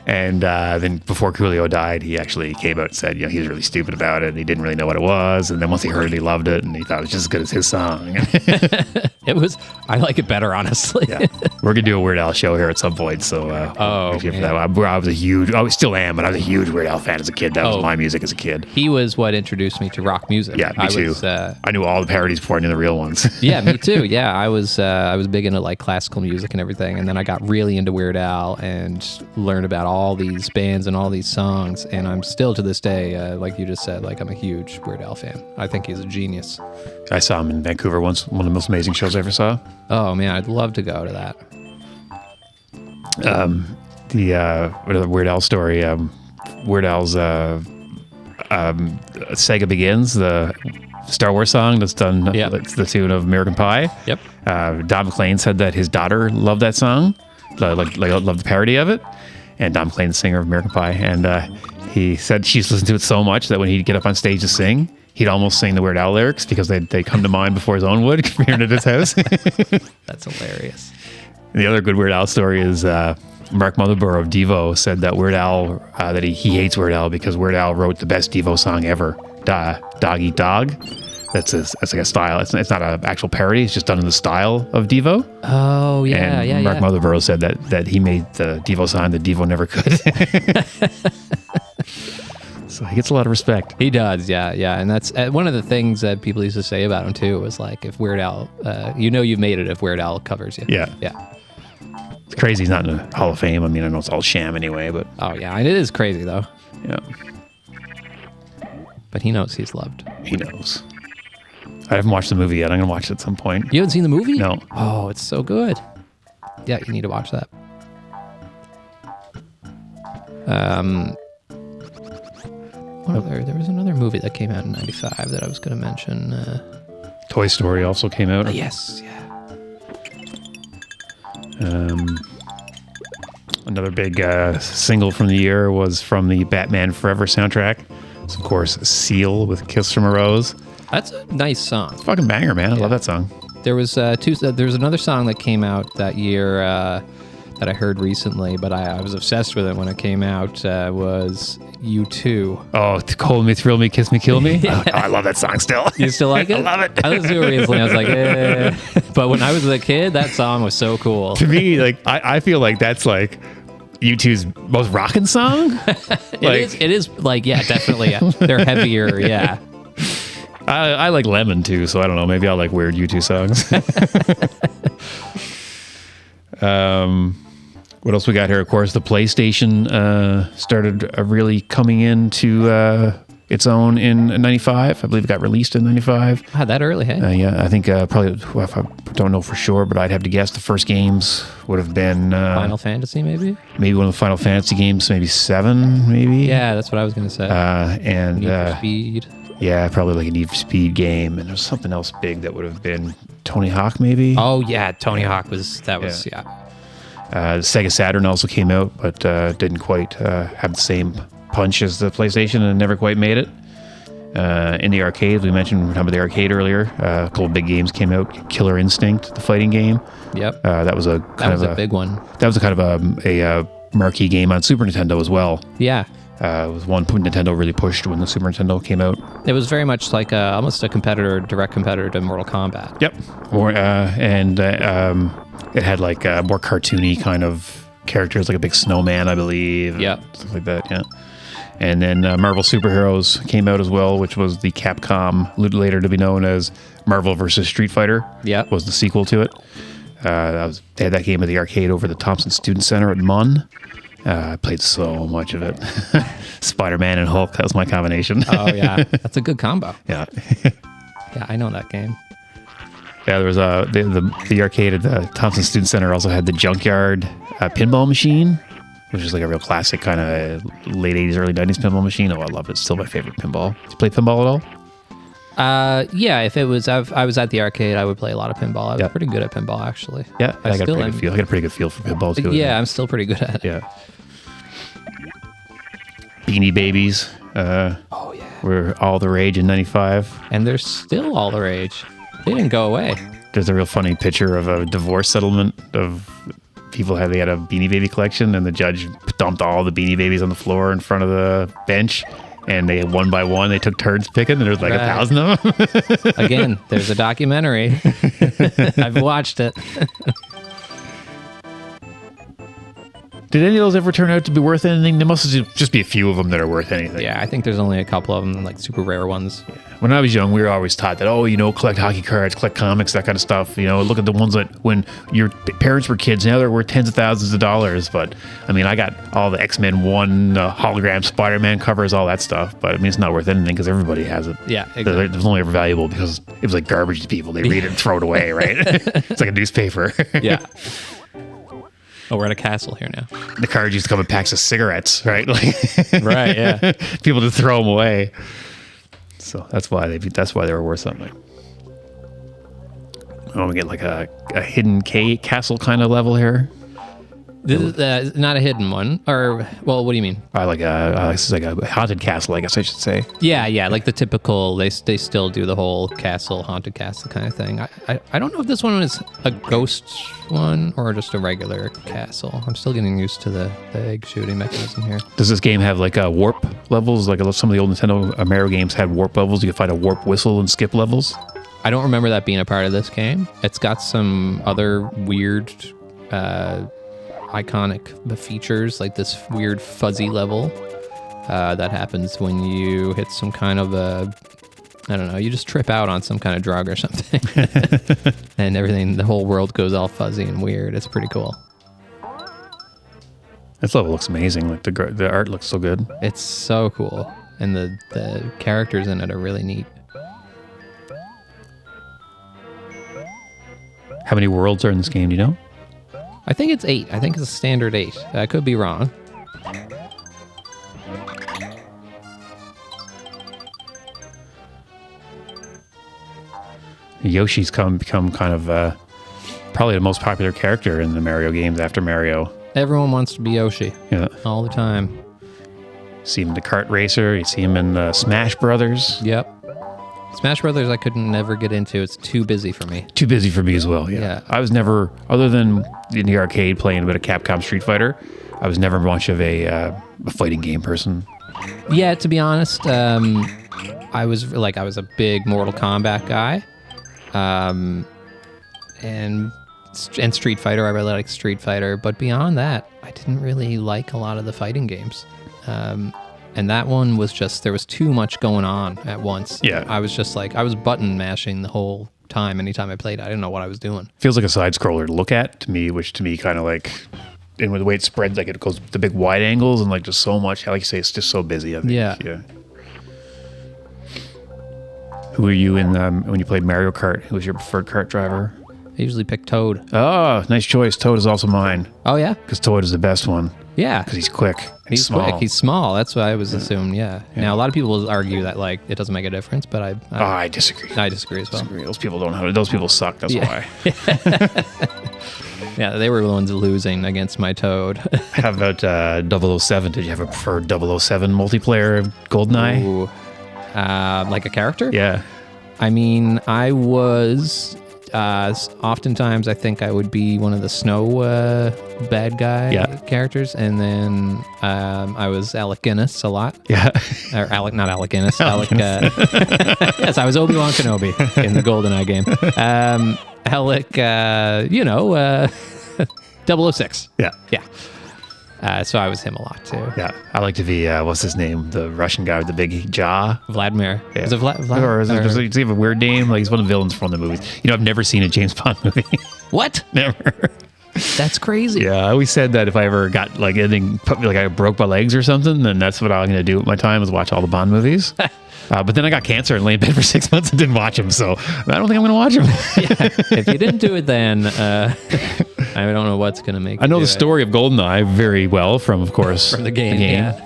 And then before Coolio died, he actually came out and said, he was really stupid about it, and he didn't really know what it was, and then once he heard it, he loved it, and he thought it was just as good as his song. I like it better, honestly. Yeah. We're going to do a Weird Al show here at some point, so for that. I still am, but I was a huge Weird Al fan as a kid. That was my music as a kid. He was what introduced me to rock music. Yeah, me too. I knew all the parodies before I knew the real ones. Yeah, me too. Yeah, I was big into like classical music and everything, and then I got really into Weird Al and learned about all these bands and all these songs, and I'm still to this day, like you just said, like I'm a huge Weird Al fan. I think he's a genius. I saw him in Vancouver once, one of the most amazing shows I ever saw. Oh man, I'd love to go to that. The Weird Al story, Weird Al's Sega Begins, the Star Wars song that's done, it's the tune of American Pie. Yep. Don McLean said that his daughter loved that song, loved the parody of it. And Don McLean, the singer of American Pie, and he said she's listened to it so much that when he'd get up on stage to sing, he'd almost sing the Weird Al lyrics because they come to mind before his own would, appearing at his house. That's hilarious. And the other good Weird Al story is Mark Motherborough of Devo said that Weird Al, that he hates Weird Al because Weird Al wrote the best Devo song ever, Dog Eat Dog. That's like a style. It's not an actual parody. It's just done in the style of Devo. Oh, yeah, and Mark Motherborough said that he made the Devo song that Devo never could. So he gets a lot of respect. He does, yeah. And that's one of the things that people used to say about him, too, was like, if Weird Al, you've made it if Weird Al covers you. Yeah. It's crazy he's not in the Hall of Fame. I mean, I know it's all sham anyway, but... Oh, yeah, and it is crazy, though. Yeah. But he knows he's loved. He knows. I haven't watched the movie yet. I'm going to watch it at some point. You haven't seen the movie? No. Oh, it's so good. Yeah, you need to watch that. There was another movie that came out in 95 that I was going to mention. Toy Story also came out. Yes, yeah. Another big single from the year was from the Batman Forever soundtrack. It's, of course, Seal with Kiss from a Rose. That's a nice song. It's a fucking banger, man. I love that song. There was another song that came out that year that I heard recently, but I was obsessed with it when it came out, was U2. Oh, Hold Me, Thrill Me, Kiss Me, Kill Me? Yeah. Oh, I love that song still. You still like it? I love it. I listened to it recently. I was like, eh. But when I was a kid, that song was so cool. To me, like, I feel like that's like U2's most rockin' song. It is like, yeah, definitely. Yeah. They're heavier, yeah. I like Lemon too, so I don't know. Maybe I'll like weird U2 songs. What else we got here? Of course, the PlayStation started really coming into its own in 95. I believe it got released in 95. Wow, that early, hey? Yeah, I think probably, if I don't know for sure, but I'd have to guess the first games would have been... Final Fantasy, maybe? Maybe one of the Final Fantasy games, maybe 7, maybe? Yeah, that's what I was going to say. And Need for Speed. Yeah, probably like a Need for Speed game. And there's something else big that would have been Tony Hawk, maybe? Oh, yeah, Tony Hawk was. The Sega Saturn also came out, but didn't quite have the same punch as the PlayStation and never quite made it. In the arcade, we mentioned about the arcade earlier. A couple of big games came out. Killer Instinct, the fighting game. Yep. That was a big one. That was a kind of a marquee game on Super Nintendo as well. Yeah. It was one Nintendo really pushed when the Super Nintendo came out. It was very much like almost a direct competitor to Mortal Kombat. Yep. It had like more cartoony kind of characters, like a big snowman, I believe. Yeah. Stuff like that, yeah. And then Marvel Superheroes came out as well, which was the Capcom, later to be known as Marvel vs. Street Fighter. Yeah. Was the sequel to it. They had that game at the arcade over at the Thompson Student Center at MUN. I played so much of it. Spider-Man and Hulk, that was my combination. Oh yeah, that's a good combo. Yeah. Yeah, I know that game. Yeah, there was the arcade at the Thompson Student Center also had the Junkyard pinball machine, which is like a real classic kind of late 80s, early 90s pinball machine. Oh, I love it. It's still my favorite pinball. Did you play pinball at all? Yeah, if it was, I was at the arcade, I would play a lot of pinball. I was pretty good at pinball, actually. Yeah, I got a still pretty good feel. I got a pretty good feel for pinball too. Yeah, I'm still pretty good at it. Yeah. Beanie Babies. Oh yeah. Were all the rage in '95. And they're still all the rage. They didn't go away. There's a real funny picture of a divorce settlement of people they had a Beanie Baby collection, and the judge dumped all the Beanie Babies on the floor in front of the bench. And they one by one they took turns picking, and there was like 1,000 of them. Again, there's a documentary. I've watched it. Did any of those ever turn out to be worth anything? There must just be a few of them that are worth anything. Yeah, I think there's only a couple of them, like super rare ones. When I was young, we were always taught that, collect hockey cards, collect comics, that kind of stuff. Look at the ones that when your parents were kids, now they're worth tens of thousands of dollars. But, I mean, I got all the X-Men 1 hologram Spider-Man covers, all that stuff. But, I mean, it's not worth anything because everybody has it. Yeah, exactly. It was only ever valuable because it was like garbage to people. They read it and throw it away, right? It's like a newspaper. Yeah. Oh, we're at a castle here now. The cards used to come in packs of cigarettes, right? Right, yeah. People just throw them away. So that's why they were worth something. Oh, we get like a hidden castle kind of level here. This is not a hidden one, or well, what do you mean? This is like a haunted castle, I guess I should say. Yeah, like the typical. They still do the whole castle, haunted castle kind of thing. I don't know if this one is a ghost one or just a regular castle. I'm still getting used to the egg shooting mechanism here. Does this game have like warp levels? Like some of the old Nintendo Mario games had warp levels. You could find a warp whistle and skip levels. I don't remember that being a part of this game. It's got some other weird. Iconic features, like this weird fuzzy level that happens when you hit some kind of I don't know, you just trip out on some kind of drug or something. And the whole world goes all fuzzy and weird. It's pretty cool. This level looks amazing. Like the art looks so good. It's so cool. And the characters in it are really neat. How many worlds are in this game, do you know? I think it's 8. I think it's a standard 8. I could be wrong. Yoshi's become kind of probably the most popular character in the Mario games after Mario. Everyone wants to be Yoshi. Yeah. All the time. See him in the kart racer. You see him in Smash Brothers. Yep. Smash Brothers I could never get into. It's too busy for me. Too busy for me as well, Yeah. I was never, other than in the arcade playing a bit of Capcom Street Fighter, I was never much of a fighting game person. Yeah, to be honest, I was a big Mortal Kombat guy. And Street Fighter, I really like Street Fighter. But beyond that, I didn't really like a lot of the fighting games. And that one was just, there was too much going on at once. Yeah. I was just like, I was button mashing the whole time. Anytime I played, I didn't know what I was doing. Feels like a side scroller to look at to me, which to me kind of like, and with the way it spreads, like it goes the big wide angles and like just so much. Like you say, it's just so busy. I think. Yeah. Who were you in when you played Mario Kart? Who was your preferred kart driver? I usually pick Toad. Oh, nice choice. Toad is also mine. Oh, yeah? Because Toad is the best one. Yeah. Because he's quick. And He's small. quick. He's small. That's what I was assuming. Yeah. Now a lot of people will argue that like it doesn't make a difference, but I disagree. I disagree as well. Those people don't have it. Those people suck. That's why. Yeah, they were the ones losing against my Toad. How about 007? Did you have a preferred 007 multiplayer GoldenEye? Ooh. Like a character? Yeah. I mean, I was oftentimes I think I would be one of the snow bad guy characters, and then I was Alec Guinness a lot. Yeah. Or not Alec Guinness. Alec. Yes, I was Obi-Wan Kenobi in the GoldenEye game. Alec, 006. Yeah. Yeah. So I was him a lot too. Yeah. I like to be, what's his name? The Russian guy with the big jaw. Vladimir. Yeah. Is it Or does he have a weird name? Like he's one of the villains from the movies. I've never seen a James Bond movie. What? Never. That's crazy. Yeah, I always said that if I ever got like anything, like I broke my legs or something, then that's what I'm going to do with my time is watch all the Bond movies. But then I got cancer and lay in bed for 6 months and didn't watch them, so I don't think I'm going to watch them. If you didn't do it then, I don't know what's going to make. I know you the do it. story of GoldenEye very well from, of course, From the game. Yeah.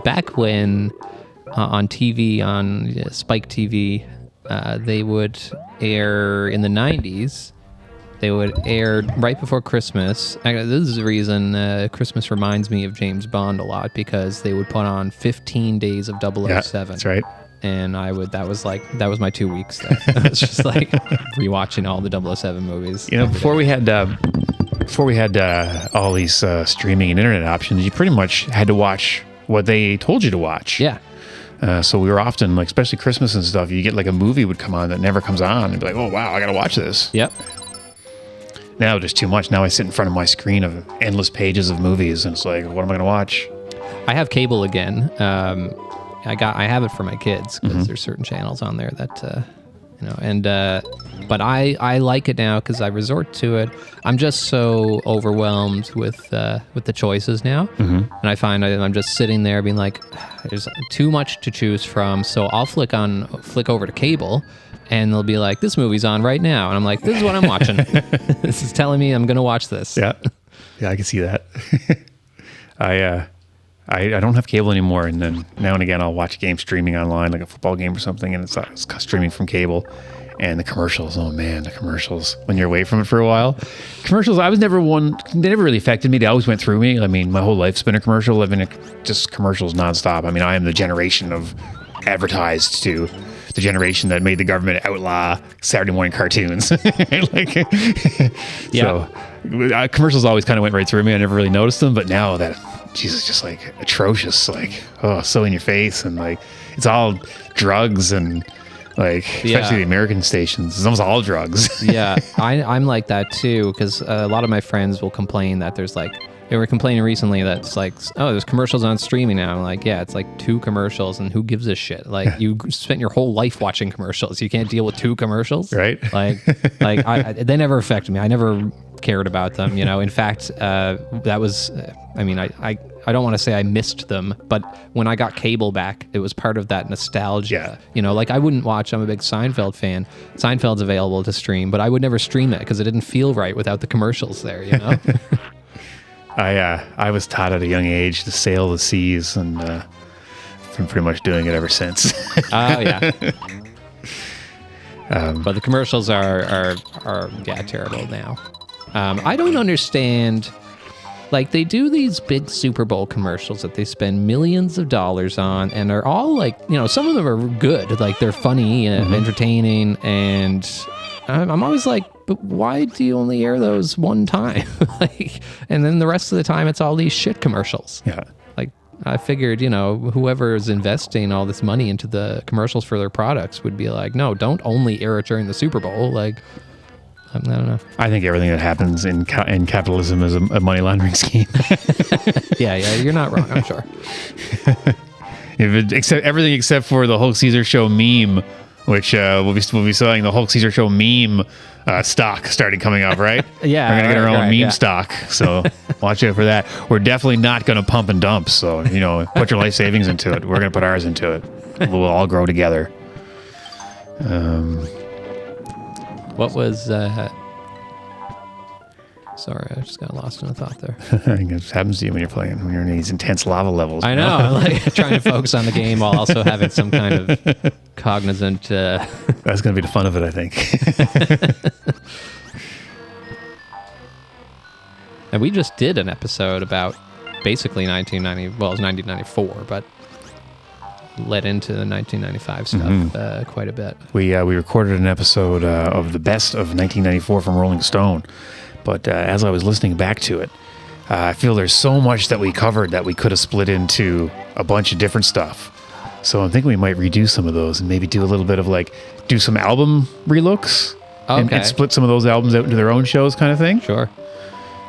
Back when on TV, on Spike TV, they would air in the 90s. They would air right before Christmas. This is the reason Christmas reminds me of James Bond a lot, because they would put on 15 days of 007. Yeah, that's right. And that was my 2 weeks there. It was just like rewatching all the 007 movies. You know, before we had all these streaming and internet options, you pretty much had to watch what they told you to watch. Yeah. So we were often, like, especially Christmas and stuff, you get like a movie would come on that never comes on and be like, oh, wow, I got to watch this. Yep. Now just too much. Now I sit in front of my screen of endless pages of movies and it's like, what am I going to watch? I have cable again. I have it for my kids because there's certain channels on there that, but I like it now because I resort to it. I'm just so overwhelmed with the choices now. And I find I'm just sitting there being like, there's too much to choose from. So I'll flick over to cable, and they'll be like, this movie's on right now. And I'm like, this is what I'm watching. This is telling me I'm going to watch this. Yeah. Yeah, I can see that. I don't have cable anymore, and then now and again I'll watch a game streaming online, like a football game or something, and it's streaming from cable. And the commercials, oh man, the commercials. When you're away from it for a while. Commercials, I was never one, they never really affected me. They always went through me. I mean, my whole life's been a commercial. I've been just commercials nonstop. I mean, I am the generation of advertised to the generation that made the government outlaw Saturday morning cartoons. So commercials always kind of went right through me. I never really noticed them, but now that, Jesus, just like atrocious, like, oh, so in your face, and like it's all drugs and like, especially the American stations, it's almost all drugs. Yeah, I'm like that too, because a lot of my friends will complain that there's like, they were complaining recently that it's like, oh, there's commercials on streaming now. I'm like, yeah, it's like 2 commercials, and who gives a shit? Like, you spent your whole life watching commercials. You can't deal with 2 commercials, right? They never affected me. I never cared about them. In fact, that was, I don't want to say I missed them, but when I got cable back, it was part of that nostalgia. Like I wouldn't watch, I'm a big Seinfeld fan. Seinfeld's available to stream, but I would never stream it because it didn't feel right without the commercials there, I was taught at a young age to sail the seas, and been pretty much doing it ever since. Oh yeah. But the commercials are terrible now. I don't understand. Like, they do these big Super Bowl commercials that they spend millions of dollars on, and are all like, some of them are good, like they're funny and entertaining, and I'm always like, but why do you only air those one time? And then the rest of the time it's all these shit commercials. Yeah. Like, I figured, whoever is investing all this money into the commercials for their products would be like, no, don't only air it during the Super Bowl. Like, I don't know. I think everything that happens in capitalism is a money laundering scheme. Yeah, you're not wrong, I'm sure. Everything except for the Hulk Caesar Show meme, which we'll be selling the Hulk Caesar Show meme stock starting coming up, right? Yeah, we're gonna get our own meme yeah. stock, so watch out for that. We're definitely not gonna pump and dump, so put your life savings into it. We're gonna put ours into it. We'll all grow together. What was... Sorry, I just got lost in a thought there. I think it happens to you when you're in these intense lava levels. I know. I'm like trying to focus on the game while also having some kind of cognizant... That's going to be the fun of it, I think. And we just did an episode about basically 1990... Well, it was 1994, but led into the 1995 stuff quite a bit. We recorded an episode of the best of 1994 from Rolling Stone. But as I was listening back to it, I feel there's so much that we covered that we could have split into a bunch of different stuff. So I'm thinking we might redo some of those and maybe do a little bit of do some album relooks and split some of those albums out into their own shows kind of thing. Sure.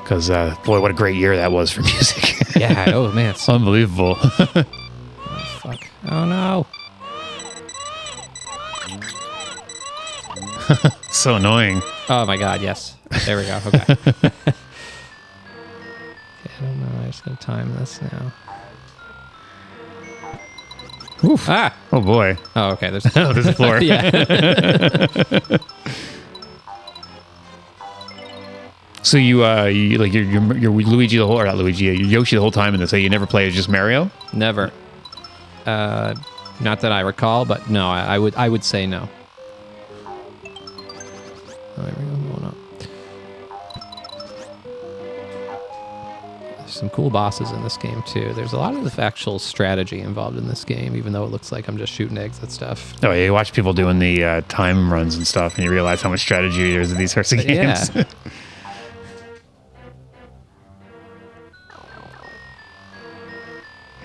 Because, boy, what a great year that was for music. Yeah, oh man. It's unbelievable. Oh, fuck. Oh no. so annoying. Oh my god, yes. There we go. Okay. Okay, I don't know. I just gotta time this now. Oof. Ah! Oh boy. Oh, okay. There's Oh, there's a floor. yeah. So you like you're Luigi the whole, or not Luigi, you're Yoshi the whole time in this. So you never play as just Mario? Never. Not that I recall, but no, I would say no. Oh, there we go. Going up. There's some cool bosses in this game too. There's a lot of actual strategy involved in this game, even though it looks like I'm just shooting eggs at stuff. Oh, yeah, you watch people doing the time runs and stuff, and you realize how much strategy there is in these sorts of games. Yeah.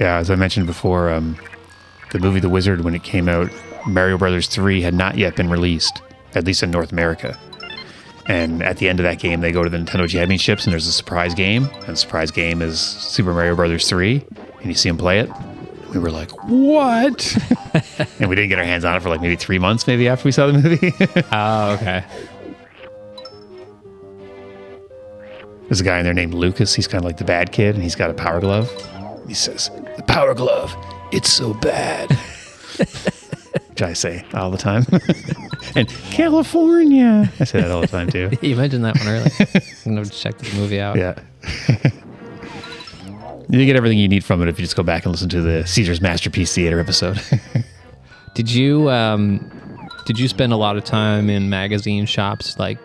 Yeah, as I mentioned before, the movie The Wizard, when it came out, Mario Brothers 3 had not yet been released, at least in North America. And at the end of that game, they go to the Nintendo Championships, and there's a surprise game. And the surprise game is Super Mario Brothers 3, and you see them play it. We were like, what? And we didn't get our hands on it for like maybe 3 months, maybe after we saw the movie. Oh, okay. There's a guy in there named Lucas. He's kind of like the bad kid, and he's got a power glove. He says, the power glove, it's so bad. Which I say all the time. And California. I say that all the time too. You mentioned that one earlier. I'm going to check this movie out. Yeah. You get everything you need from it if you just go back and listen to the Caesar's Masterpiece Theater episode. Did you spend a lot of time in magazine shops, like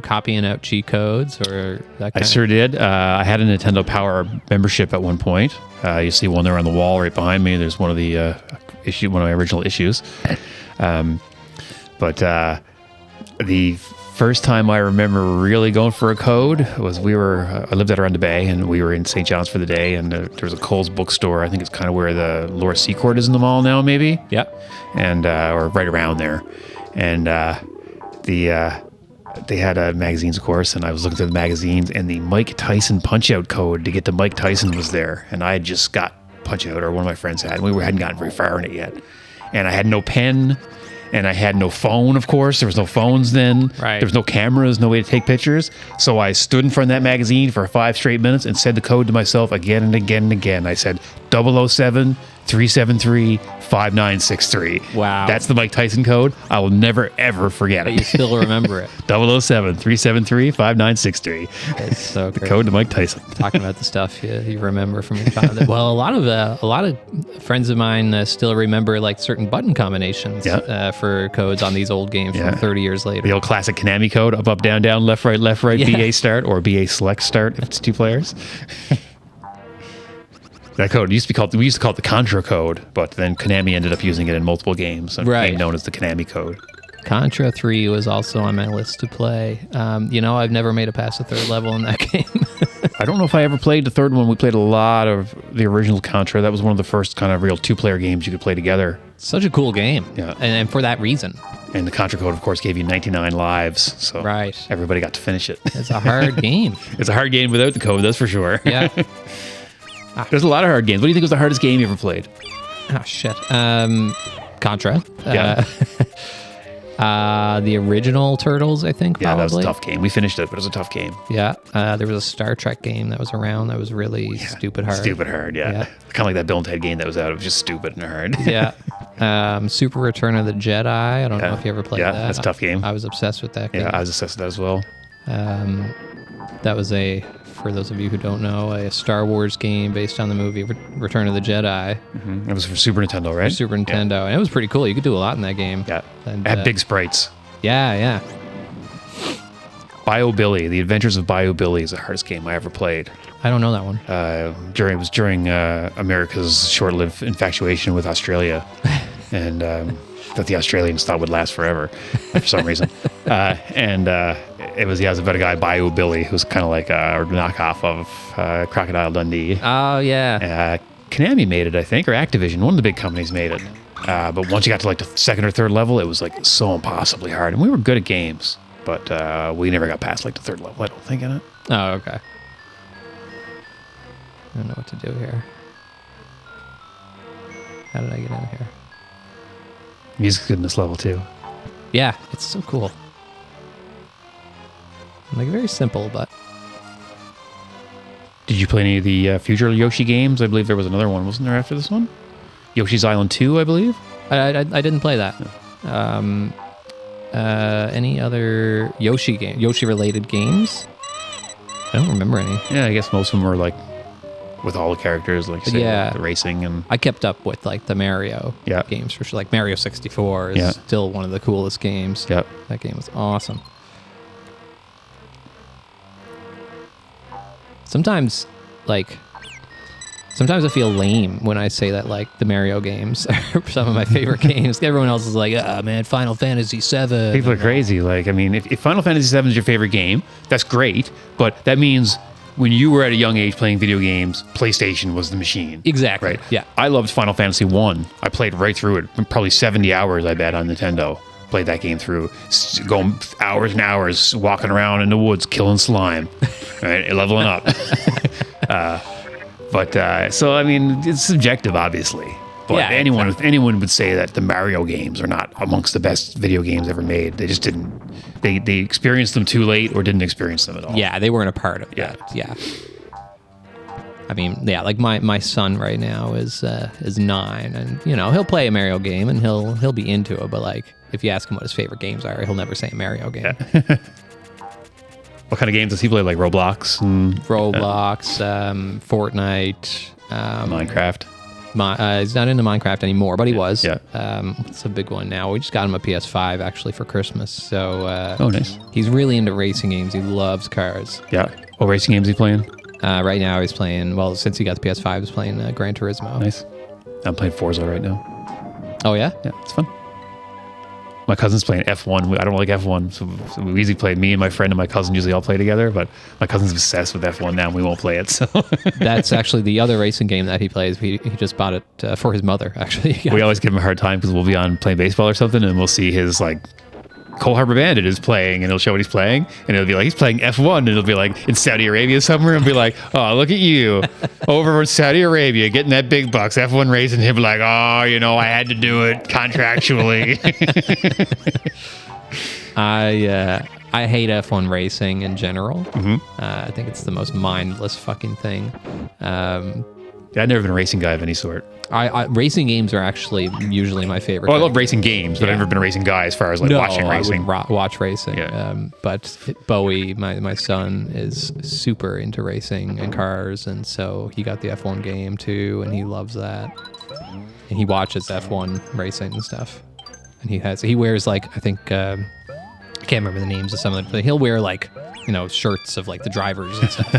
copying out cheat codes or that kind I sure did. I had a Nintendo Power membership at one point. You see one there on the wall right behind me. There's one of the one of my original issues. But the first time I remember really going for a code was I lived out around the Bay, and we were in St. John's for the day, and there was a Kohl's bookstore. I think it's kind of where the Laura Secord is in the mall now, maybe. Yeah. And or right around there, and they had magazines, of course, and I was looking through the magazines, and the Mike Tyson Punch-Out code to get to Mike Tyson was there, and I had just got Punch-Out, or one of my friends had, and we hadn't gotten very far in it yet, and I had no pen, and I had no phone, of course. There was no phones then. Right. There was no cameras, no way to take pictures, so I stood in front of that magazine for 5 straight minutes and said the code to myself again and again and again. I said 007 373 5963. Wow. That's the Mike Tyson code. I will never, ever forget But it. you still remember it. 007 373 5963. It's so great. Code to Mike Tyson. Talking about the stuff you remember from your childhood. Well, a lot of friends of mine still remember like certain button combinations for codes on these old games from 30 years later. The old classic Konami code: up, up, down, down, left, right, Yeah. BA start, or BA select start if it's 2 players. That code we used to call it the Contra code, but then Konami ended up using it in multiple games and became known as the Konami code. Contra 3 was also on my list to play. I've never made it past the 3rd level in that game. I don't know if I ever played the 3rd one. We played a lot of the original Contra. That was one of the first kind of real 2-player games you could play together. Such a cool game. Yeah. And for that reason. And the Contra code, of course, gave you 99 lives, so everybody got to finish it. It's a hard game. It's a hard game without the code, that's for sure. Yeah. There's a lot of hard games. What do you think was the hardest game you ever played? Oh, shit. Contra. Yeah. The original Turtles, I think, Yeah, probably. that was a tough game. We finished it, but it was a tough game. Yeah. There was a Star Trek game that was around that was really stupid hard. Stupid hard, yeah. Kind of like that Bill and Ted game that was out. It was just stupid and hard. Yeah. Super Return of the Jedi. I don't know if you ever played that. Yeah, that's a tough game. I was obsessed with that game. Yeah, I was obsessed with that as well. That was for those of you who don't know, a Star Wars game based on the movie Return of the Jedi. Mm-hmm. It was for Super Nintendo, right? Super Nintendo. And it was pretty cool. You could do a lot in that game. Yeah. And, it had big sprites. Yeah. Bio Billy, The Adventures of Bio Billy is the hardest game I ever played. I don't know that one. It was during America's short-lived infatuation with Australia, and that the Australians thought would last forever for some reason. It was about a guy, Bio Billy, who's kind of like a knockoff of Crocodile Dundee. Oh, yeah. Konami made it, I think, or Activision. One of the big companies made it. But once you got to like the 2nd or 3rd level, it was like so impossibly hard. And we were good at games, but we never got past like the 3rd level, I don't think, in it. Oh, okay. I don't know what to do here. How did I get in here? Music's good in this level, too. Yeah, it's so cool. Like very simple, but Did you play any of the future Yoshi games? I believe there was another one, wasn't there, after this one? Yoshi's Island 2, I believe. I didn't play that. Any other Yoshi related games? I don't remember any. Yeah, I guess most of them were like with all the characters, like say, Yeah. the racing and I kept up with like the Mario Yeah. games for sure. Like Mario 64 is Yeah. still one of the coolest games. yeah. That game was awesome. Sometimes I feel lame when I say that like the Mario games are some of my favorite games. Everyone else is like, ah, man, Final Fantasy 7. People are crazy. Like, I mean, if Final Fantasy 7 is your favorite game, that's great, but that means when you were at a young age playing video games, PlayStation was the machine. Exactly. Right? Yeah. I loved Final Fantasy 1. I played right through it. Probably 70 hours, I bet, on Nintendo. Played that game through. Going hours and hours, walking around in the woods, killing slime. Right? Leveling up. So, I mean, it's subjective, obviously. But Yeah, anyone would say that the Mario games are not amongst the best video games ever made. They just didn't. They experienced them too late or didn't experience them at all. Yeah, they weren't a part of Yeah. that. Yeah. I mean, yeah, like my son right now is 9, and you know he'll play a Mario game and he'll be into it. But like, if you ask him what his favorite games are, he'll never say a Mario game. What kind of games does he play? Like Roblox and Roblox, Fortnite, Minecraft? he's not into Minecraft anymore, but he was. Yeah. It's a big one now. We just got him a PS5 actually for Christmas. So Oh, nice. he's really into racing games. He loves cars. Yeah. What racing games are you playing? Right now he's playing, well, since he got the PS5, he's playing Gran Turismo. Nice. I'm playing Forza right now. Oh, yeah? Yeah, it's fun. My cousin's playing F1. I don't like F1, so we usually play. Me and my friend and my cousin usually all play together, but my cousin's obsessed with F1 now, and we won't play it. So That's actually the other racing game that he plays. He just bought it for his mother, actually. we always give him a hard time because we'll be on playing baseball or something, and we'll see his like Cole Harbor Bandit is playing, and he'll show what he's playing, and it'll be like he's playing F1, and it'll be like in Saudi Arabia somewhere, and be like, oh, look at you over in Saudi Arabia getting that big bucks F1 racing. He'll be like, oh, you know, I had to do it contractually. I hate F1 racing in general. I think it's the most mindless fucking thing. I've never been a racing guy of any sort. Racing games are actually usually my favorite. Oh, I thing. love racing games, but I've never been a racing guy as far as like watching racing. I would watch racing. Yeah. But Bowie, my son, is super into racing and cars, and so he got the F1 game too, and he loves that. And he watches F1 racing and stuff. And he wears like, I think I can't remember the names of some of them, but he'll wear like, you know, shirts of like the drivers and stuff.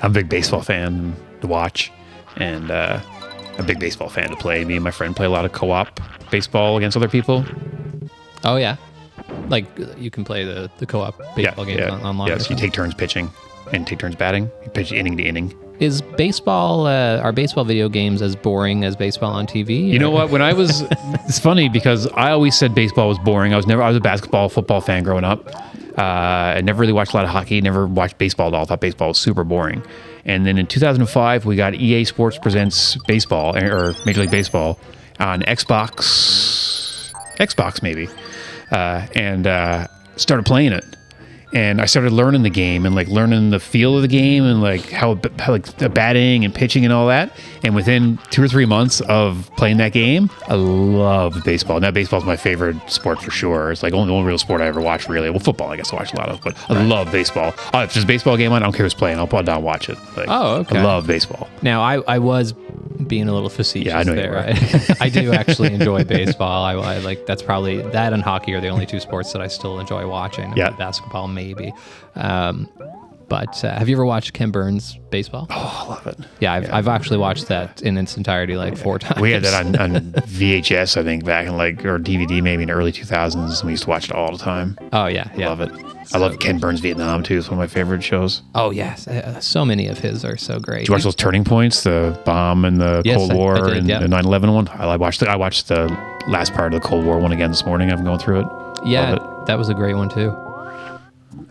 I'm a big baseball fan to watch, and a big baseball fan to play. Me and my friend play a lot of co-op baseball against other people. Oh yeah, like you can play the co-op baseball games online. Yes, you take turns pitching and take turns batting. You pitch inning to inning. Is baseball are baseball video games as boring as baseball on TV? You know what? When I was, it's funny because I always said baseball was boring. I was a basketball, football fan growing up. I never really watched a lot of hockey. Never watched baseball at all. Thought baseball was super boring. And then in 2005, we got EA Sports Presents Baseball or Major League Baseball on Xbox maybe, and started playing it. And I started learning the game and like learning the feel of the game and like how like the batting and pitching and all that. And within 2 or 3 months of playing that game, I loved baseball. Now baseball's my favorite sport for sure. It's like the only real sport I ever watched really. Well, football I guess I watch a lot of, but I love baseball. If there's a baseball game on, I don't care who's playing. I'll put it down and watch it. Like, Oh, okay. I love baseball. Now I was being a little facetious Yeah, I know you there. were. I do actually enjoy baseball. I like that's probably that and hockey are the only two sports that I still enjoy watching. Yeah. Basketball maybe. But have you ever watched Ken Burns baseball? Oh, I love it. Yeah, I've actually watched that in its entirety like 4 times. We had that on VHS, I think, back in or DVD maybe in the early 2000s. We used to watch it all the time. Oh yeah, yeah. Love it. I love Ken Burns Vietnam too. It's one of my favorite shows. Oh yes, so many of his are so great. Did you watch those Turning Points, the bomb and the Yes, Cold I War did, and yeah. the 9/11 one? I watched the last part of the Cold War one again this morning. I'm going through it. Yeah, Love it. that was a great one too.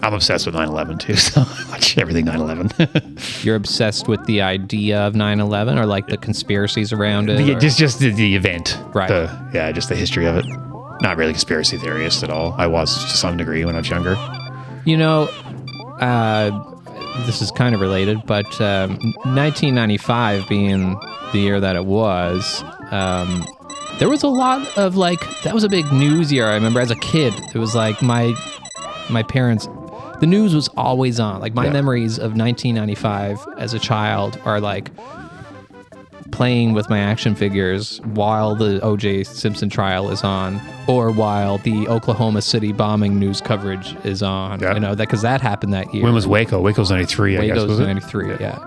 I'm obsessed with 9/11 too, so I watch everything 9/11. You're obsessed with the idea of 9/11 or like the conspiracies around it? or- Just the event. Right. Just the history of it. not really conspiracy theorist at all. I was to some degree when I was younger. You know, this is kind of related, but 1995 being the year that it was, there was a lot of like, that was a big news year. I remember as a kid, it was like my parents, the news was always on. Like my memories of 1995 as a child are like playing with my action figures while the O.J. Simpson trial is on, or while the Oklahoma City bombing news coverage is on. Yeah. You know, because that happened that year. When was Waco? Waco's 93, I guess, Waco's was it? 93, yeah.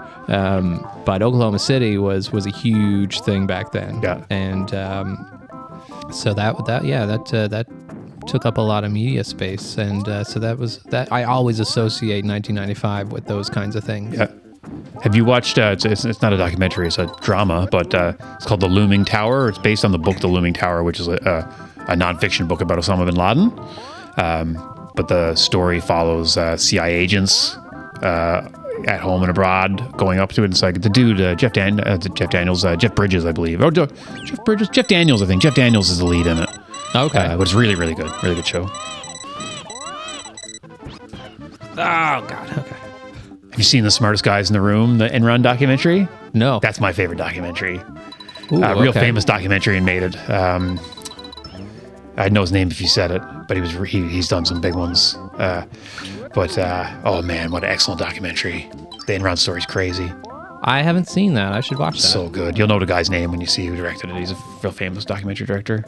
But Oklahoma City was a huge thing back then. Yeah. And so that took up a lot of media space, and so that was that. I always associate 1995 with those kinds of things. Yeah. Have you watched, it's not a documentary, it's a drama, but it's called The Looming Tower. It's based on the book The Looming Tower, which is a nonfiction book about Osama bin Laden. But the story follows CIA agents at home and abroad going up to it. It's like the dude, Jeff Bridges, I believe. Oh, Jeff Daniels, I think. Jeff Daniels is the lead in it. Okay. But it's really, really good. Really good show. Oh, God. Okay. Have you seen The Smartest Guys in the Room, the Enron documentary? No. That's my favorite documentary. Ooh, Real okay. famous documentary and made it. I'd know his name if you said it, but he's done some big ones. Oh man, what an excellent documentary. The Enron story's crazy. I haven't seen that. I should watch that. So good. You'll know the guy's name when you see who directed it. He's a real famous documentary director.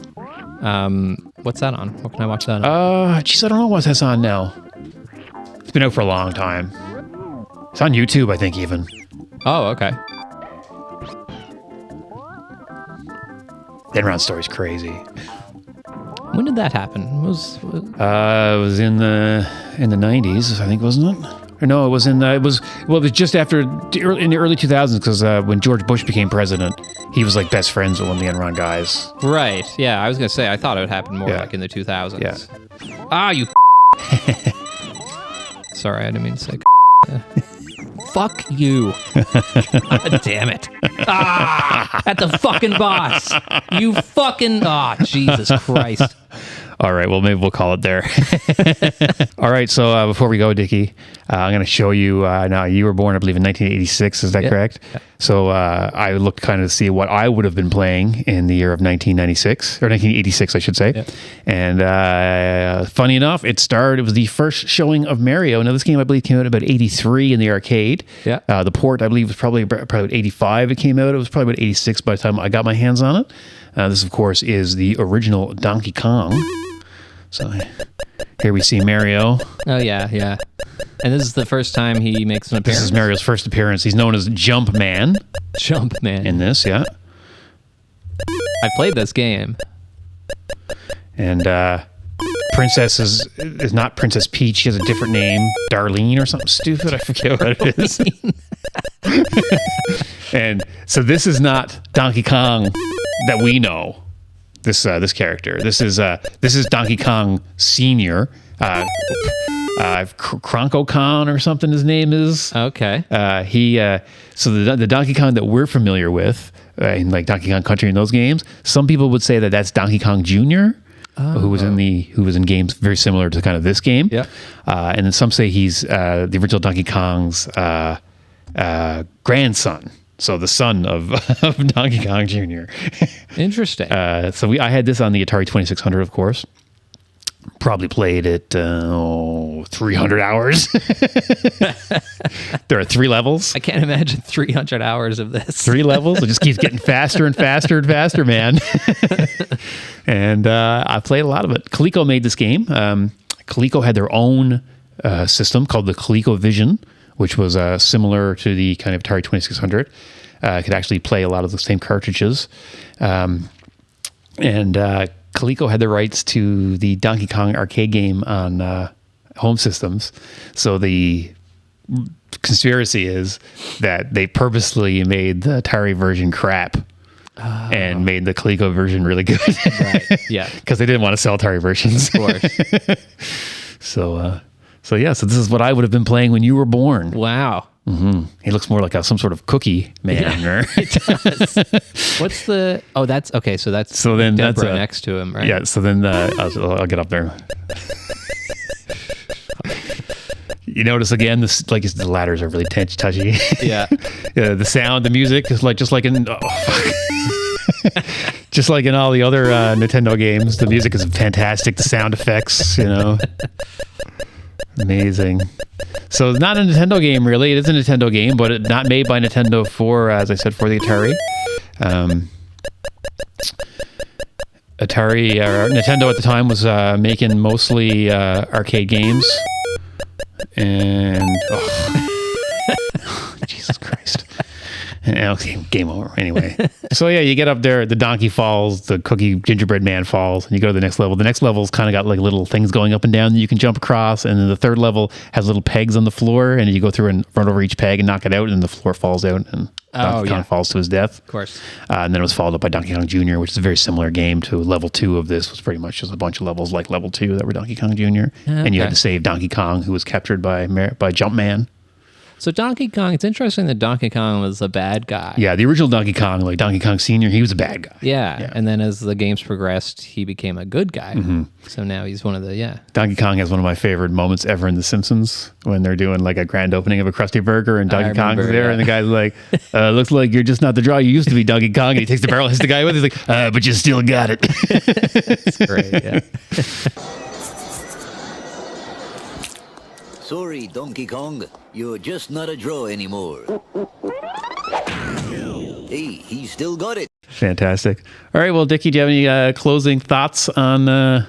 What's that on? What can I watch that on? Geez, I don't know what that's on now. It's been out for a long time. It's on YouTube, I think, even. Oh, okay. The Enron story's crazy. When did that happen? It was in the 90s, I think, wasn't it? Or no, it was it was just after in the early 2000s, because when George Bush became president, he was like best friends with one of the Enron guys. Right. Yeah, I was gonna say I thought it would happen more Yeah. like in the 2000s. Yeah. Ah, you. Sorry, I didn't mean to say. Fuck you. God damn it. Ah, at the fucking boss. You fucking. Ah, Jesus Christ. All right, well, maybe we'll call it there. All right, so before we go, Dicky, I'm going to show you, now you were born, I believe, in 1986, is that correct? Yeah. So I looked kind of to see what I would have been playing in the year of 1996, or 1986, I should say. Yeah. And funny enough, it was the first showing of Mario. Now, this game, I believe, came out about 83 in the arcade. Yeah. The port, I believe, was probably 85 it came out. It was probably about 86 by the time I got my hands on it. This, of course, is the original Donkey Kong. So here we see Mario. Oh, yeah, yeah. And this is the first time he makes an appearance. This is Mario's first appearance. He's known as Jump Man. Jump Man. In this, yeah. I played this game. And Princess is not Princess Peach. She has a different name. Darlene or something stupid. I forget what it is. And so this is not Donkey Kong that we know. This character. This is Donkey Kong Senior. Kronko Khan or something. His name is. Okay. So the Donkey Kong that we're familiar with in like Donkey Kong Country and those games. Some people would say that that's Donkey Kong Jr. Who was in games very similar to kind of this game. Yeah. And then some say he's the original Donkey Kong's grandson. So the son of Donkey Kong Jr. Interesting. I had this on the Atari 2600, of course. Probably played it 300 hours. There are 3 levels. I can't imagine 300 hours of this. 3 levels. It just keeps getting faster and faster and faster, man. And I played a lot of it. Coleco made this game. Coleco had their own system called the ColecoVision, which was similar to the kind of Atari 2600. Could actually play a lot of the same cartridges. And Coleco had the rights to the Donkey Kong arcade game on home systems. So the conspiracy is that they purposely made the Atari version crap and made the Coleco version really good. Right, yeah. Because they didn't want to sell Atari versions. Of course. So this is what I would have been playing when you were born. Wow. He looks more like some sort of cookie man. Or What's the? Oh, that's okay. So that's then Deborah that's next to him, right? Yeah. So then I'll get up there. You notice again, the ladders are really touchy. Yeah. Yeah. The sound, the music is just like in just like in all the other Nintendo games. The music is fantastic. The sound effects, amazing. So not a Nintendo game, really. It is a Nintendo game, but not made by Nintendo as I said, for the Atari. Nintendo at the time was making mostly arcade games. And Jesus Christ. And game over anyway. So yeah, you get up there, the donkey falls, the cookie gingerbread man falls, and you go to the next level. The next level's kind of got like little things going up and down that you can jump across, and then the third level has little pegs on the floor, and you go through and run over each peg and knock it out, and the floor falls out, and Donkey Kong falls to his death. Of course. And then it was followed up by Donkey Kong Jr., which is a very similar game to level 2 of this. It was pretty much just a bunch of levels like level 2 that were Donkey Kong Jr. And you had to save Donkey Kong, who was captured by Jumpman. So Donkey Kong, it's interesting that Donkey Kong was a bad guy. Yeah, the original Donkey Kong, like Donkey Kong Sr., he was a bad guy. Yeah. And then as the games progressed, he became a good guy. So now he's one of the, Donkey Kong has one of my favorite moments ever in The Simpsons when they're doing like a grand opening of a Krusty Burger and Donkey Kong's there and the guy's like, looks like you're just not the draw you used to be, Donkey Kong. And he takes the barrel, hits the guy with it. He's like, but you still got it. It's great, yeah. Sorry, Donkey Kong. You're just not a draw anymore. Hey, he still got it. Fantastic. All right, well, Dicky, do you have any closing thoughts on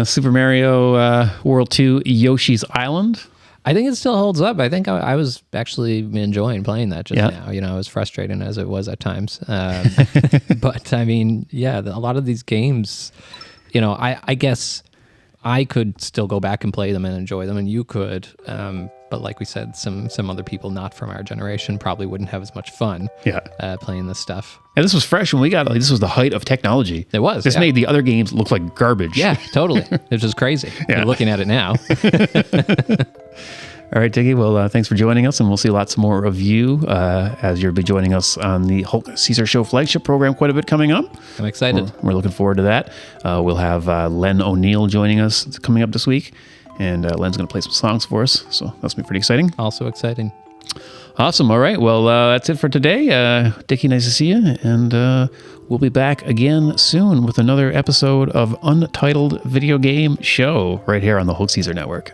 Super Mario World 2 Yoshi's Island? I think it still holds up. I think I was actually enjoying playing that just now. You know, as frustrating as it was at times. But I mean, a lot of these games, I guess I could still go back and play them and enjoy them, and you could. But like we said, some other people not from our generation probably wouldn't have as much fun playing this stuff. And this was fresh when we got it. Like, this was the height of technology. It was. This made the other games look like garbage. Yeah, totally. It was crazy. You're looking at it now. All right, Dicky. Well, thanks for joining us, and we'll see lots more of you as you'll be joining us on the Hulk Caesar Show flagship program quite a bit coming up. I'm excited. We're looking forward to that. We'll have Len O'Neill joining us coming up this week, and Len's going to play some songs for us, so that's going to be pretty exciting. Also exciting. Awesome. All right. Well, that's it for today. Dicky, nice to see you, and we'll be back again soon with another episode of Untitled Video Game Show right here on the Hulk Caesar Network.